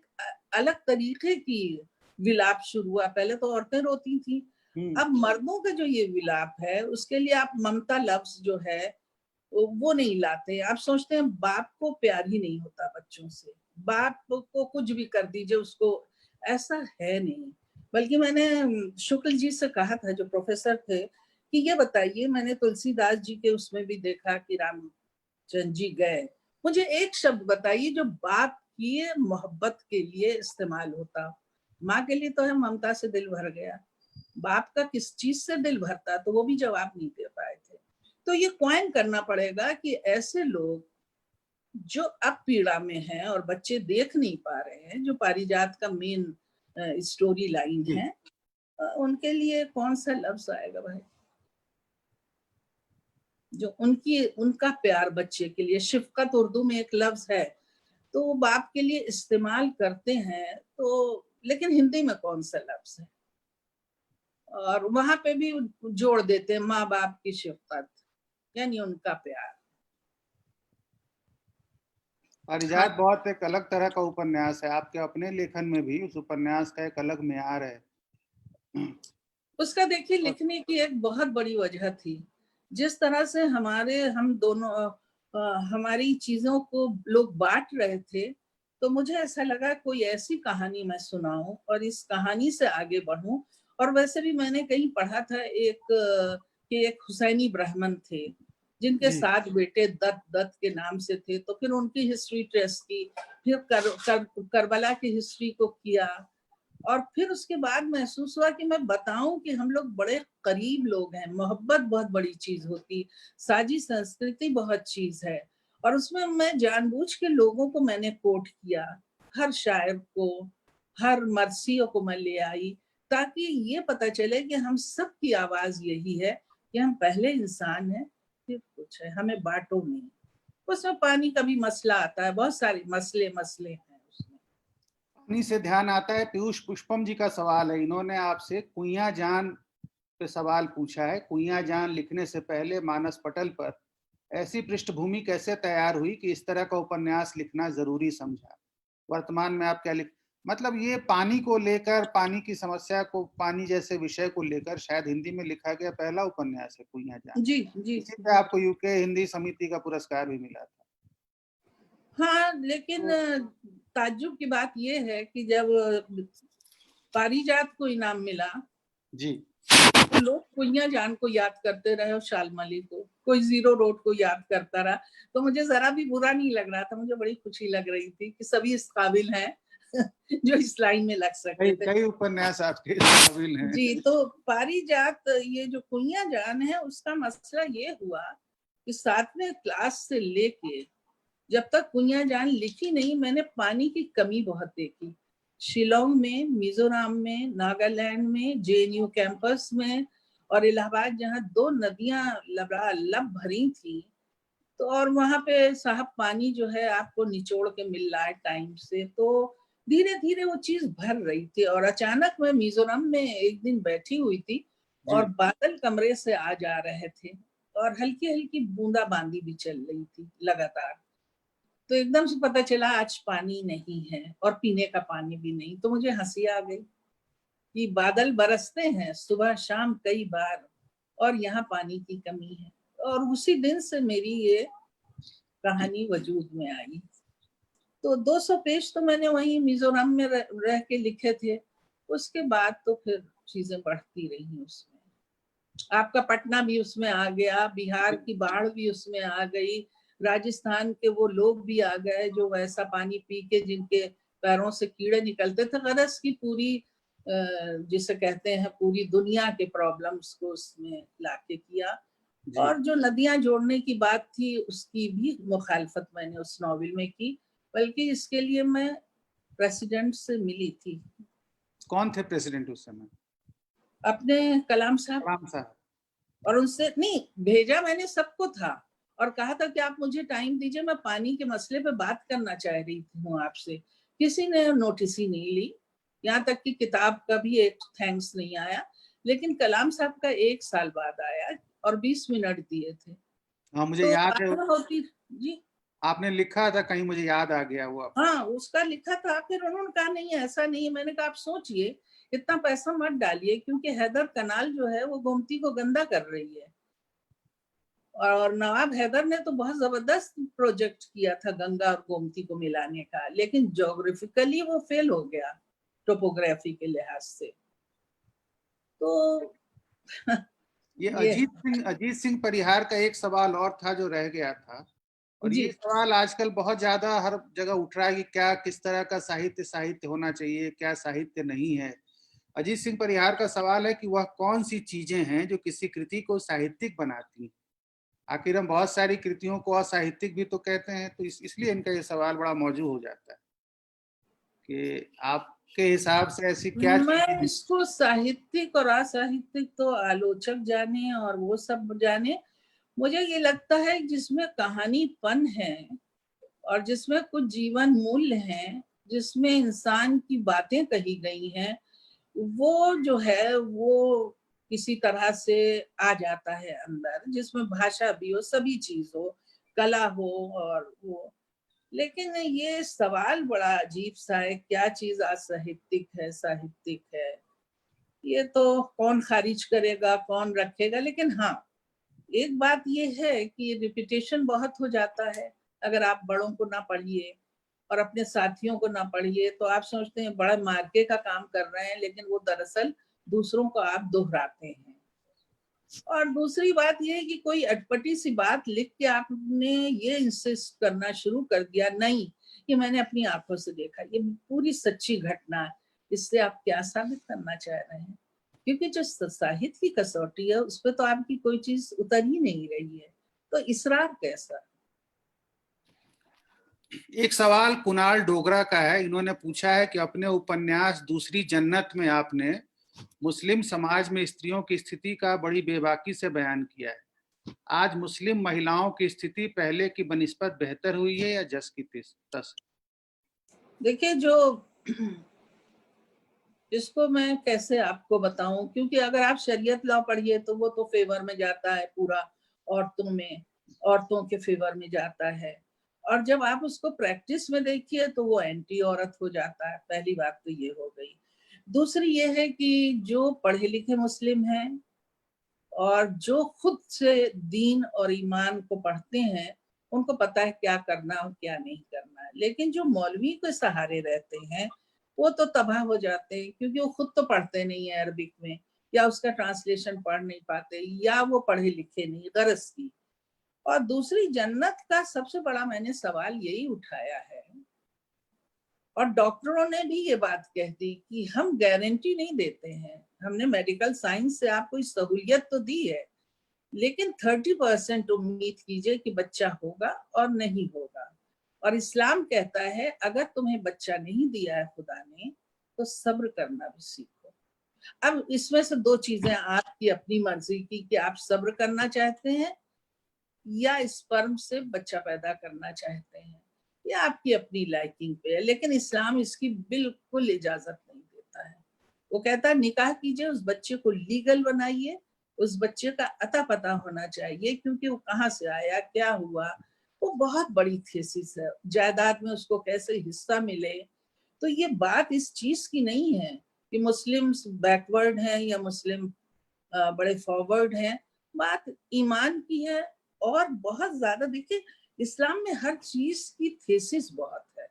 S2: अलग तरीके की विलाप शुरू हुआ। पहले तो औरतें रोती थी, अब मर्दों का जो ये विलाप है उसके लिए आप ममता लफ्ज जो है वो नहीं लाते। आप सोचते हैं बाप को प्यार ही नहीं होता बच्चों से, बाप को कुछ भी कर दीजिए उसको, ऐसा है नहीं। बल्कि मैंने शुक्ल जी से कहा था जो प्रोफेसर थे कि ये बताइए, मैंने तुलसीदास जी के उसमें भी देखा कि रामचंद्र जी गए, मुझे एक शब्द बताइए जो बाप की मोहब्बत के लिए इस्तेमाल होता। माँ के लिए तो है ममता से दिल भर गया, बाप का किस चीज से दिल भरता, तो वो भी जवाब नहीं दे पाए थे। तो ये क्वाइन करना पड़ेगा कि ऐसे लोग जो अब पीड़ा में हैं और बच्चे देख नहीं पा रहे हैं, जो पारिजात का मेन स्टोरी लाइन
S1: जी।
S2: है, उनके लिए कौन सा लफ्ज आएगा भाई, जो उनकी उनका प्यार बच्चे के लिए, शिफकत उर्दू में एक लफ्ज है, तो वो बाप के लिए इस्तेमाल करते हैं, तो लेकिन हिंदी में कौन सा लफ्ज है। और वहां पे भी जोड़ देते हैं माँ बाप की शिफकत, यानी उनका प्यार। हाँ,
S1: पारिजात बहुत एक अलग तरह का उपन्यास है। आपके अपने लेखन में भी उस उपन्यास का एक अलग म्यार है।
S2: उसका देखिए
S1: और
S2: लिखने की एक बहुत बड़ी वजह थी। जिस तरह से हम दोनों हमारी चीजों को लोग बांट रहे थे, तो मुझे ऐसा लगा कोई ऐसी कहानी मैं सुनाऊं और इस कहानी से आगे बढ़ूं। और वैसे भी मैंने कहीं पढ़ा था कि एक हुसैनी ब्राह्मण थे जिनके
S1: जी
S2: 7 बेटे दत्त दत्त के नाम से थे, तो फिर उनकी हिस्ट्री ट्रेस की, फिर करबला की हिस्ट्री को किया, और फिर उसके बाद महसूस हुआ कि मैं बताऊं कि हम लोग बड़े करीब लोग हैं, मोहब्बत बहुत बड़ी चीज होती, साझी संस्कृति बहुत चीज है। और उसमें मैं जानबूझ के लोगों को मैंने कोट किया, हर शायर को, हर मरसियों को मैं ले आई, ताकि ये पता चले कि हम सब की आवाज यही है कि हम पहले इंसान हैं फिर कुछ है, हमें बांटो नहीं। उसमें पानी का भी मसला आता है, बहुत सारे मसले हैं उसमें।
S1: पानी से ध्यान आता है, पीयूष पुष्पम जी का सवाल है, इन्होंने आपसे कुइया जान पे सवाल पूछा है। कुइया जान लिखने से पहले मानस पटल पर ऐसी पृष्ठभूमि कैसे तैयार हुई कि इस तरह का उपन्यास लिखना जरूरी समझा? वर्तमान में आप क्या लिख, मतलब ये पानी को लेकर, पानी की समस्या को, पानी जैसे विषय को लेकर शायद हिंदी में लिखा गया पहला उपन्यास है कुइया जान।
S2: जी जी।
S1: इसी पे आपको यूके हिंदी समिति का पुरस्कार भी मिला था।
S2: हाँ, लेकिन ताज्जुब की बात यह है कि जब पारिजात को इनाम मिला
S1: जी,
S2: तो लोग कुइया जान को याद करते रहे और शालमली को, कोई जीरो रोड को याद करता रहा। तो मुझे जरा भी बुरा नहीं लग रहा था, मुझे बड़ी खुशी लग रही थी कि सभी इस काबिल हैं जो इस लाइन में लग सकते थे।
S1: कई उपन्यास आपके काबिल हैं।
S2: जी, तो पारिजात, ये जो कुइया जान है, उसका मसला ये हुआ कि 7वें क्लास से लेके जब तक कुइया जान लिखी नहीं, मैंने पानी की कमी बहुत देखी। शिलोंग में, मिजोरम में, नागालैंड में, जेएनयू कैंपस में और इलाहाबाद, जहाँ 2 नदियां लबालब भरी थी, तो और वहां पे साहब पानी जो है आपको निचोड़ के मिल रहा है टाइम से, तो धीरे धीरे वो चीज भर रही थी। और अचानक मैं मिजोरम में एक दिन बैठी हुई थी और बादल कमरे से आ जा रहे थे और हल्की हल्की बूंदाबांदी भी चल रही थी लगातार। तो एकदम से पता चला आज पानी नहीं है और पीने का पानी भी नहीं। तो मुझे हंसी आ गई कि बादल बरसते हैं सुबह शाम कई बार और यहाँ पानी की कमी है। और उसी दिन से मेरी ये कहानी वजूद में आई। तो 200 पेज तो मैंने वहीं मिजोरम में रह के लिखे थे। उसके बाद तो फिर चीजें बढ़ती रही उसमें। आपका पटना भी उसमें आ गया, बिहार की बाढ़ भी उसमें आ गई, राजस्थान के वो लोग भी आ गए जो वैसा पानी पी के जिनके पैरों से कीड़े निकलते थे। गरज की पूरी जिसे कहते हैं पूरी दुनिया के प्रॉब्लम्स को उसमें लाके किया। और जो नदियां जोड़ने की बात थी उसकी भी मुखालफत मैंने उस नॉवेल में की, बल्कि इसके लिए मैं प्रेसिडेंट से मिली थी।
S1: कौन थे प्रेसिडेंट उस समय?
S2: अपने कलाम साहब। और उनसे नहीं भेजा मैंने, सबको था और कहा था कि आप मुझे टाइम दीजिए, मैं पानी के मसले पे बात करना चाह रही हूँ आपसे। किसी ने नोटिस ही नहीं ली, यहाँ तक कि किताब का भी एक थैंक्स नहीं आया। लेकिन कलाम साहब का 1 साल बाद आया और 20 मिनट दिए थे।
S1: हाँ, मुझे
S2: तो
S1: याद है।
S2: होती जी,
S1: आपने लिखा था कहीं, मुझे याद आ गया वो।
S2: हाँ उसका लिखा था। फिर उन्होंने कहा नहीं ऐसा नहीं है। मैंने कहा आप सोचिए, इतना पैसा मत डालिए, क्योंकि हैदर कनाल जो है वो गोमती को गंदा कर रही है। और नवाब हैदर ने तो बहुत जबरदस्त प्रोजेक्ट किया था गंगा और गोमती को मिलाने का, लेकिन ज्योग्राफिकली वो फेल हो गया टोपोग्राफी के लिहाज से। तो
S1: ये अजीत सिंह परिहार का एक सवाल और था जो रह गया था, और ये सवाल आजकल बहुत ज्यादा हर जगह उठ रहा है कि क्या, किस तरह का साहित्य होना चाहिए, क्या साहित्य नहीं है। अजीत सिंह परिहार का सवाल है कि वह कौन सी चीजें हैं जो किसी कृति को साहित्यिक बनाती हैं। आखिर हम बहुत सारी कृतियों को असाहित्यिक भी तो कहते हैं, तो इसलिए इनका ये सवाल बड़ा मौजू हो जाता है कि आपके हिसाब से ऐसी क्या
S2: मैं
S1: चीजें।
S2: इसको साहित्यिक और असाहित्यिक तो आलोचक जाने और वो सब जाने। मुझे ये लगता है जिसमें कहानीपन है और जिसमें कुछ जीवन मूल्य हैं, जिसमें इंसान की बातें कही गई हैं, वो जो है वो किसी तरह से आ जाता है अंदर, जिसमें भाषा भी हो, सभी चीज हो, कला हो और वो। लेकिन ये सवाल बड़ा अजीब सा है, क्या चीज असाहित्यिक है, साहित्यिक है, ये तो कौन खारिज करेगा, कौन रखेगा। लेकिन हाँ, एक बात ये है कि रिपीटेशन बहुत हो जाता है। अगर आप बड़ों को ना पढ़िए और अपने साथियों को ना पढ़िए तो आप सोचते हैं बड़ा मार्के का काम कर रहे हैं, लेकिन वो दरअसल दूसरों को आप दोहराते हैं। और दूसरी बात ये है कि कोई अटपटी सी बात लिख के आपने ये इंसिस्ट करना शुरू कर दिया, नहीं ये मैंने अपनी आंखों से देखा, ये पूरी सच्ची घटना है, इससे आप क्या साबित करना चाह रहे हैं? क्योंकि जो साहित्य की कसौटी है उस पर तो आपकी कोई चीज उतर ही नहीं रही है, तो इसरार कैसा?
S1: एक सवाल कुणाल डोगरा का है। इन्होंने पूछा है कि अपने उपन्यास दूसरी जन्नत में आपने मुस्लिम समाज में स्त्रियों की स्थिति का बड़ी बेबाकी से बयान किया है। आज मुस्लिम महिलाओं की स्थिति पहले की बनिस्बत बेहतर हुई है या जस की तस?
S2: देखिए, जो इसको मैं कैसे आपको बताऊं, क्योंकि अगर आप शरीयत लॉ पढ़िए तो वो तो फेवर में जाता है पूरा, औरतों में, औरतों के फेवर में जाता है। और जब आप उसको प्रैक्टिस में देखिए तो वो एंटी औरत हो जाता है। पहली बात तो ये हो गई। दूसरी ये है कि जो पढ़े लिखे मुस्लिम हैं और जो खुद से दीन और ईमान को पढ़ते हैं, उनको पता है क्या करना और क्या नहीं करना है। लेकिन जो मौलवी के सहारे रहते हैं वो तो तबाह हो जाते हैं, क्योंकि वो खुद तो पढ़ते नहीं है अरबिक में, या उसका ट्रांसलेशन पढ़ नहीं पाते, या वो पढ़े लिखे नहीं, गरज की। और दूसरी जन्नत का सबसे बड़ा मैंने सवाल यही उठाया है, और डॉक्टरों ने भी ये बात कह दी कि हम गारंटी नहीं देते हैं, हमने मेडिकल साइंस से आपको इस सहूलियत तो दी है, लेकिन 30% उम्मीद कीजिए कि बच्चा होगा और नहीं होगा। और इस्लाम कहता है अगर तुम्हें बच्चा नहीं दिया है खुदा ने तो सब्र करना भी सीखो। अब इसमें से दो चीजें आपकी अपनी मर्जी की कि आप सब्र करना चाहते हैं या स्पर्म से बच्चा पैदा करना चाहते हैं, ये आपकी अपनी लाइकिंग पे है। लेकिन इस्लाम इसकी बिल्कुल इजाजत नहीं देता है। वो कहता है निकाह कीजिए, उस बच्चे को लीगल बनाइए, उस बच्चे का अता पता होना चाहिए, क्योंकि वो कहाँ से आया, क्या हुआ, वो बहुत बड़ी थीसिस है। जायदाद में उसको कैसे हिस्सा मिले। तो ये बात इस चीज की नहीं है कि मुस्लिम बैकवर्ड हैं या मुस्लिम बड़े फॉरवर्ड हैं। बात ईमान की है। और बहुत ज्यादा देखिए, इस्लाम में हर चीज की थीसिस बहुत है,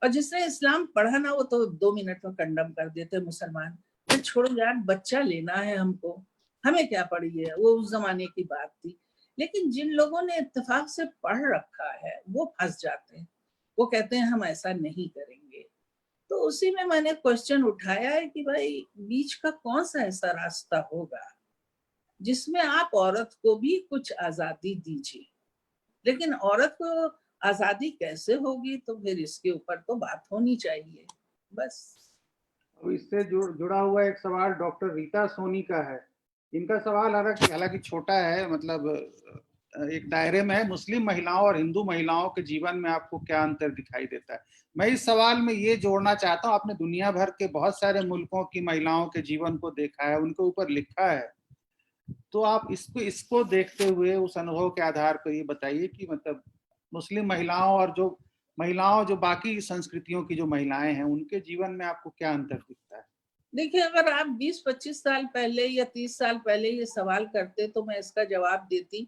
S2: और जिसने इस्लाम पढ़ा ना वो तो 2 मिनट में कंडम कर देते मुसलमान। तो छोड़ो यार, बच्चा लेना है हमको, हमें क्या पड़ी है, वो उस जमाने की बात थी। लेकिन जिन लोगों ने इत्तेफाक से पढ़ रखा है वो फंस जाते हैं, वो कहते हैं हम ऐसा नहीं करेंगे। तो उसी में मैंने क्वेश्चन उठाया है कि भाई बीच का कौन सा ऐसा रास्ता होगा जिसमें आप औरत को भी कुछ आजादी दीजिए। लेकिन औरत को आजादी कैसे होगी, तो फिर इसके ऊपर तो बात होनी चाहिए। बस।
S1: तो इससे जुड़ा हुआ एक सवाल डॉक्टर रीता सोनी का है। इनका सवाल हालांकि छोटा है, मतलब एक दायरे में है। मुस्लिम महिलाओं और हिंदू महिलाओं के जीवन में आपको क्या अंतर दिखाई देता है? मैं इस सवाल में ये जोड़ना चाहता हूँ, आपने दुनिया भर के बहुत सारे मुल्कों की महिलाओं के जीवन को देखा है, उनके ऊपर लिखा है, तो आप इसको देखते हुए उस अनुभव के आधार पर ये बताइए कि मतलब मुस्लिम महिलाओं और जो बाकी संस्कृतियों की जो महिलाएं हैं उनके जीवन में आपको क्या अंतर दिखता है?
S2: देखिए, अगर आप 20-25 साल पहले या 30 साल पहले ये सवाल करते तो मैं इसका जवाब देती।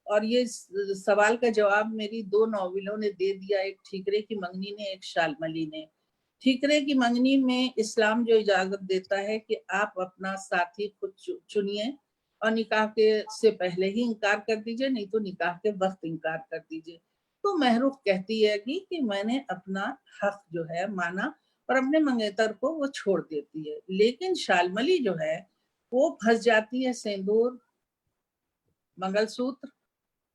S2: और ये सवाल का जवाब मेरी 2 नॉवेलों ने दे दिया, एक ठीकरे की मंगनी ने, एक शालमली ने। ठीकरे की मंगनी में इस्लाम जो इजाजत देता है कि आप अपना साथी खुद चुनिए, और निकाह के से पहले ही इनकार कर दीजिए, नहीं तो निकाह के वक्त इनकार कर दीजिए। तो महरूख कहती है कि मैंने अपना हक जो है माना और अपने मंगेतर को वो छोड़ देती है। लेकिन शालमली जो है वो फंस जाती है सिंदूर, मंगलसूत्र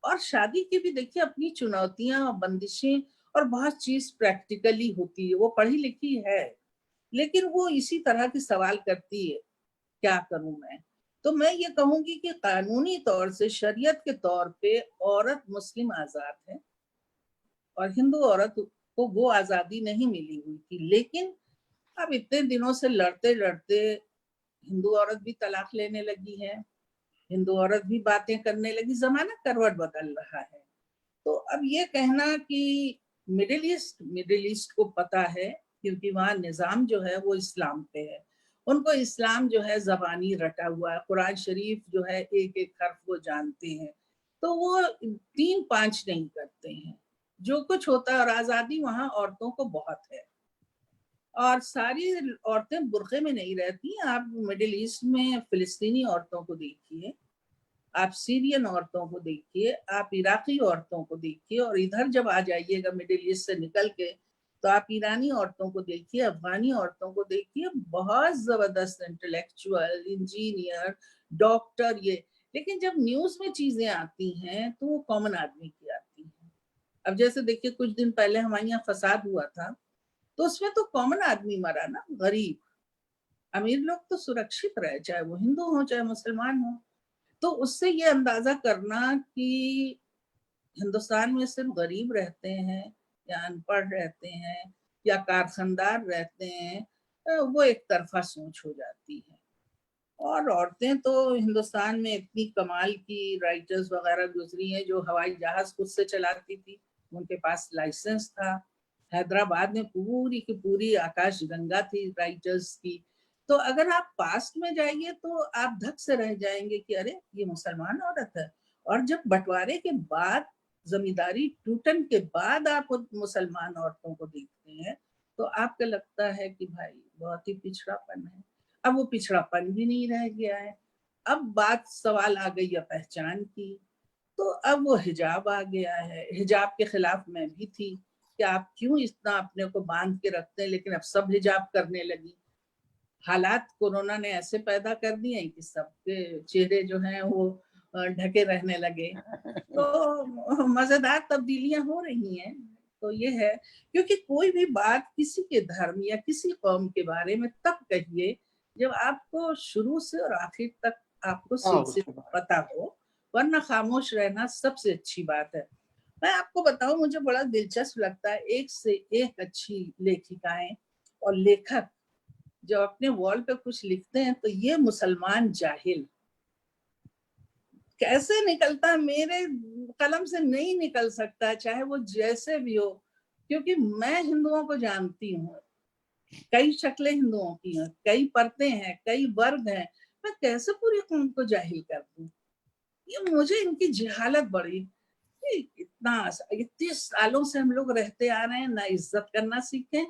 S2: और शादी की भी देखिए अपनी चुनौतियां और बंदिशें, और बहुत चीज प्रैक्टिकली होती है। वो पढ़ी लिखी है लेकिन वो इसी तरह के सवाल करती है, क्या करूं मैं? तो मैं ये कहूंगी कि कानूनी तौर से, शरीयत के तौर पे औरत मुस्लिम आजाद है, और हिंदू औरत को वो आजादी नहीं मिली हुई थी। लेकिन अब इतने दिनों से लड़ते लड़ते हिंदू औरत भी तलाक लेने लगी है, हिंदू औरत भी बातें करने लगी, जमाना करवट बदल रहा है। तो अब ये कहना कि मिडिल ईस्ट को पता है, क्योंकि वहाँ निज़ाम जो है वो इस्लाम पे है, उनको इस्लाम जो है जबानी रटा हुआ है, कुरान शरीफ जो है एक एक हर्फ वो जानते हैं, तो वो 3-5 नहीं करते हैं। जो कुछ होता है, और आज़ादी वहाँ औरतों को बहुत है, और सारी औरतें बुर्के में नहीं रहती। आप मिडिल ईस्ट में फिलिस्तीनी औरतों को देखिए, आप सीरियन औरतों को देखिए, आप इराकी औरतों को देखिए, और इधर जब आ जाइएगा मिडिल ईस्ट से निकल के तो आप ईरानी औरतों को देखिए, अफगानी औरतों को देखिए, बहुत जबरदस्त इंटेलेक्चुअल, इंजीनियर, डॉक्टर, ये। लेकिन जब न्यूज में चीजें आती हैं तो वो कॉमन आदमी की आती हैं। अब जैसे देखिए, कुछ दिन पहले हमारे यहाँ फसाद हुआ था, तो उसमें तो कॉमन आदमी मरा ना, गरीब। अमीर लोग तो सुरक्षित रहे, चाहे वो हिंदू हो चाहे मुसलमान हो। तो उससे ये अंदाजा करना कि हिंदुस्तान में सिर्फ गरीब रहते हैं या अनपढ़ रहते हैं या कारखानदार रहते हैं, वो एक तरफा सोच हो जाती है। और औरतें तो हिंदुस्तान में इतनी कमाल की राइटर्स वगैरह गुजरी हैं, जो हवाई जहाज खुद से चलाती थी, उनके पास लाइसेंस था। हैदराबाद में पूरी की पूरी आकाश गंगा थी राइटर्स की। तो अगर आप पास्ट में जाइए तो आप धक से रह जाएंगे कि अरे ये मुसलमान औरत है। और जब बंटवारे के बाद, जमींदारी टूटन के बाद आप मुसलमान औरतों को देखते हैं, तो आपको लगता है कि भाई बहुत ही पिछड़ापन है। अब वो पिछड़ापन भी नहीं रह गया है। अब बात सवाल आ गई है पहचान की, तो अब वो हिजाब आ गया है। हिजाब के खिलाफ मैं भी थी कि आप क्यों इतना अपने को बांध के रखते हैं, लेकिन अब सब हिजाब करने लगी। हालात कोरोना ने ऐसे पैदा कर दिए कि सबके चेहरे जो हैं वो ढके रहने लगे। तो मजेदार तब्दीलियां हो रही हैं। तो ये है, क्योंकि कोई भी बात किसी के धर्म या किसी कौम के बारे में तब कहिए जब आपको शुरू से और आखिर तक आपको सिलसिला पता हो, वरना खामोश रहना सबसे अच्छी बात है। मैं आपको बताऊं, मुझे बड़ा दिलचस्प लगता है, एक से एक अच्छी लेखिकाएं और लेखक जो अपने वॉल पे कुछ लिखते हैं, तो ये मुसलमान जाहिल कैसे निकलता, मेरे कलम से नहीं निकल सकता, चाहे वो जैसे भी हो। क्योंकि मैं हिंदुओं को जानती हूँ, कई शक्लें हिंदुओं की हैं, कई परतें हैं, कई वर्ग हैं। मैं कैसे पूरी कौम को जाहिल कर दूं? ये मुझे इनकी जहालत बड़ी। इतना इतने सालों से हम लोग रहते आ रहे हैं, ना इज्जत करना सीखें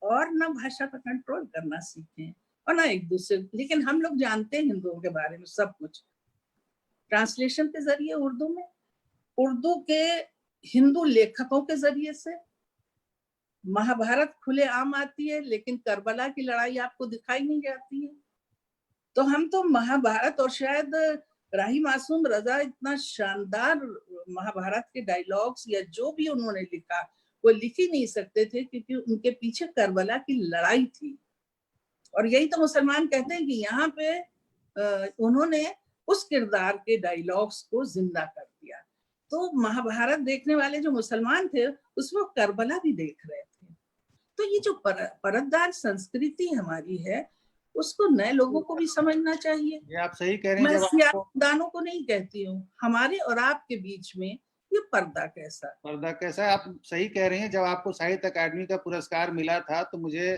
S2: और ना भाषा का कंट्रोल करना सीखें और ना एक दूसरे। लेकिन हम लोग जानते हैं हिंदुओं के बारे में सब कुछ, ट्रांसलेशन के जरिए उर्दू में, उर्दू के हिंदू लेखकों के जरिए से। महाभारत खुले आम आती है, लेकिन करबला की लड़ाई आपको दिखाई नहीं जाती है। तो हम तो महाभारत, और शायद राही मासूम रजा इतना शानदार महाभारत के डायलॉग्स या जो भी उन्होंने लिखा वो लिख ही नहीं सकते थे, क्योंकि उनके पीछे करबला की लड़ाई थी। और यही तो मुसलमान कहते हैं कि यहाँ पे उन्होंने उस किरदार के डायलॉग्स को जिंदा कर दिया। तो महाभारत देखने वाले जो मुसलमान थे उसमें करबला भी देख रहे थे। तो ये जो परतदार संस्कृति हमारी है, उसको नए लोगों को भी समझना चाहिए।
S1: ये आप सही कह रहे हैं।
S2: मैं
S1: जब
S2: सियासतदानों को नहीं कहती हूँ, हमारे और आपके बीच में ये
S1: पर्दा कैसा है, आप सही कह रही हैं। जब आपको साहित्य अकादमी का पुरस्कार मिला था तो मुझे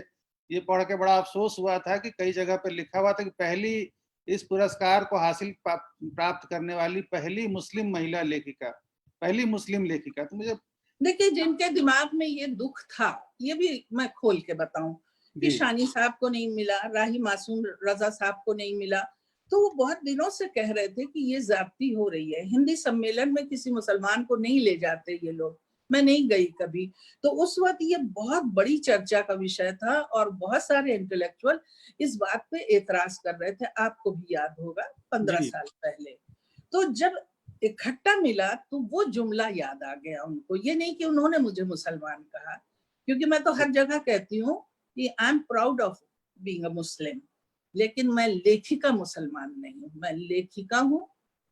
S1: ये पढ़ के बड़ा अफसोस हुआ था कि कई जगह पर लिखा हुआ था कि पहली इस पुरस्कार को हासिल प्राप्त करने वाली पहली मुस्लिम महिला लेखिका, पहली मुस्लिम लेखिका। तो मुझे
S2: देखिए, जिनके दिमाग में ये दुख था, ये भी मैं खोल के बताऊं कि शानी साहब को नहीं मिला, राही मासूम रजा साहब को नहीं मिला, तो वो बहुत दिनों से कह रहे थे कि ये ज्यादती हो रही है। हिंदी सम्मेलन में किसी मुसलमान को नहीं ले जाते ये लोग, मैं नहीं गई कभी। तो उस वक्त ये बहुत बड़ी चर्चा का विषय था और बहुत सारे इंटेलेक्चुअल इस बात पे एतराज कर रहे थे। आपको भी याद होगा 15 साल पहले। तो जब इकट्ठा मिला तो वो जुमला याद आ गया उनको। ये नहीं कि उन्होंने मुझे मुसलमान कहा, क्योंकि मैं तो हर जगह कहती हूँ कि I am proud of being a Muslim, लेकिन मैं लेखिका मुसलमान नहीं हूँ। मैं लेखिका हूँ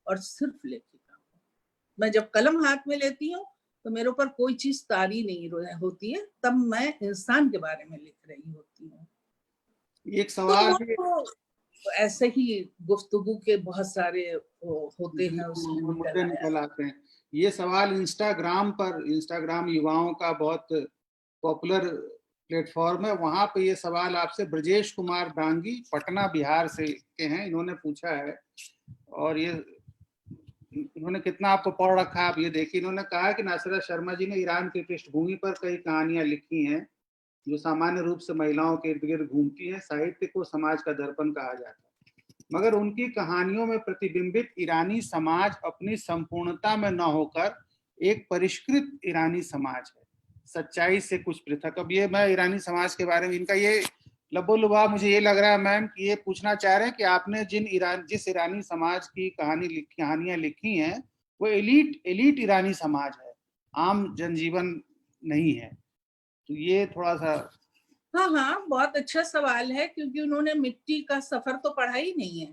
S2: और सिर्फ लेखिका हूँ। मैं जब कलम हाथ में लेती हूँ तो मेरे ऊपर कोई चीज तारी नहीं होती है, तब मैं इंसान के बारे में लिख रही होती हूँ।
S1: एक सवाल
S2: तो ऐसे ही गुफ्तगू के बहुत सारे होते हैं, उसमें
S1: मुद्दे निकल आते हैं। ये सवाल इंस्टाग्राम युवाओं का बहुत पॉपुलर प्लेटफॉर्म है। वहां पे ये सवाल आपसे ब्रजेश कुमार डांगी पटना बिहार से के हैं, इन्होंने पूछा है। और ये इन्होंने कितना आपको पढ़ रखा है आप ये देखिए। इन्होंने कहा कि नासिरा शर्मा जी ने ईरान की पृष्ठभूमि पर कई कहानियां लिखी हैं जो सामान्य रूप से महिलाओं के इर्द गिर्द घूमती हैं। साहित्य को समाज का दर्पण कहा जाता है, मगर उनकी कहानियों में प्रतिबिंबित ईरानी समाज अपनी संपूर्णता में न होकर एक परिष्कृत ईरानी समाज है। सच्चाई से कुछ पृथक। अब ये मैं ईरानी समाज के बारे में इनका ये लबोलुबाब मुझे ये लग रहा है मैम कि ये पूछना चाह रहे हैं कि आपने जिस ईरानी समाज की कहानियां लिखी हैं वो एलीट ईरानी समाज है, आम जनजीवन नहीं है। तो ये थोड़ा सा।
S2: हाँ हाँ, बहुत अच्छा सवाल है, क्योंकि उन्होंने मिट्टी का सफर तो पढ़ा ही नहीं है।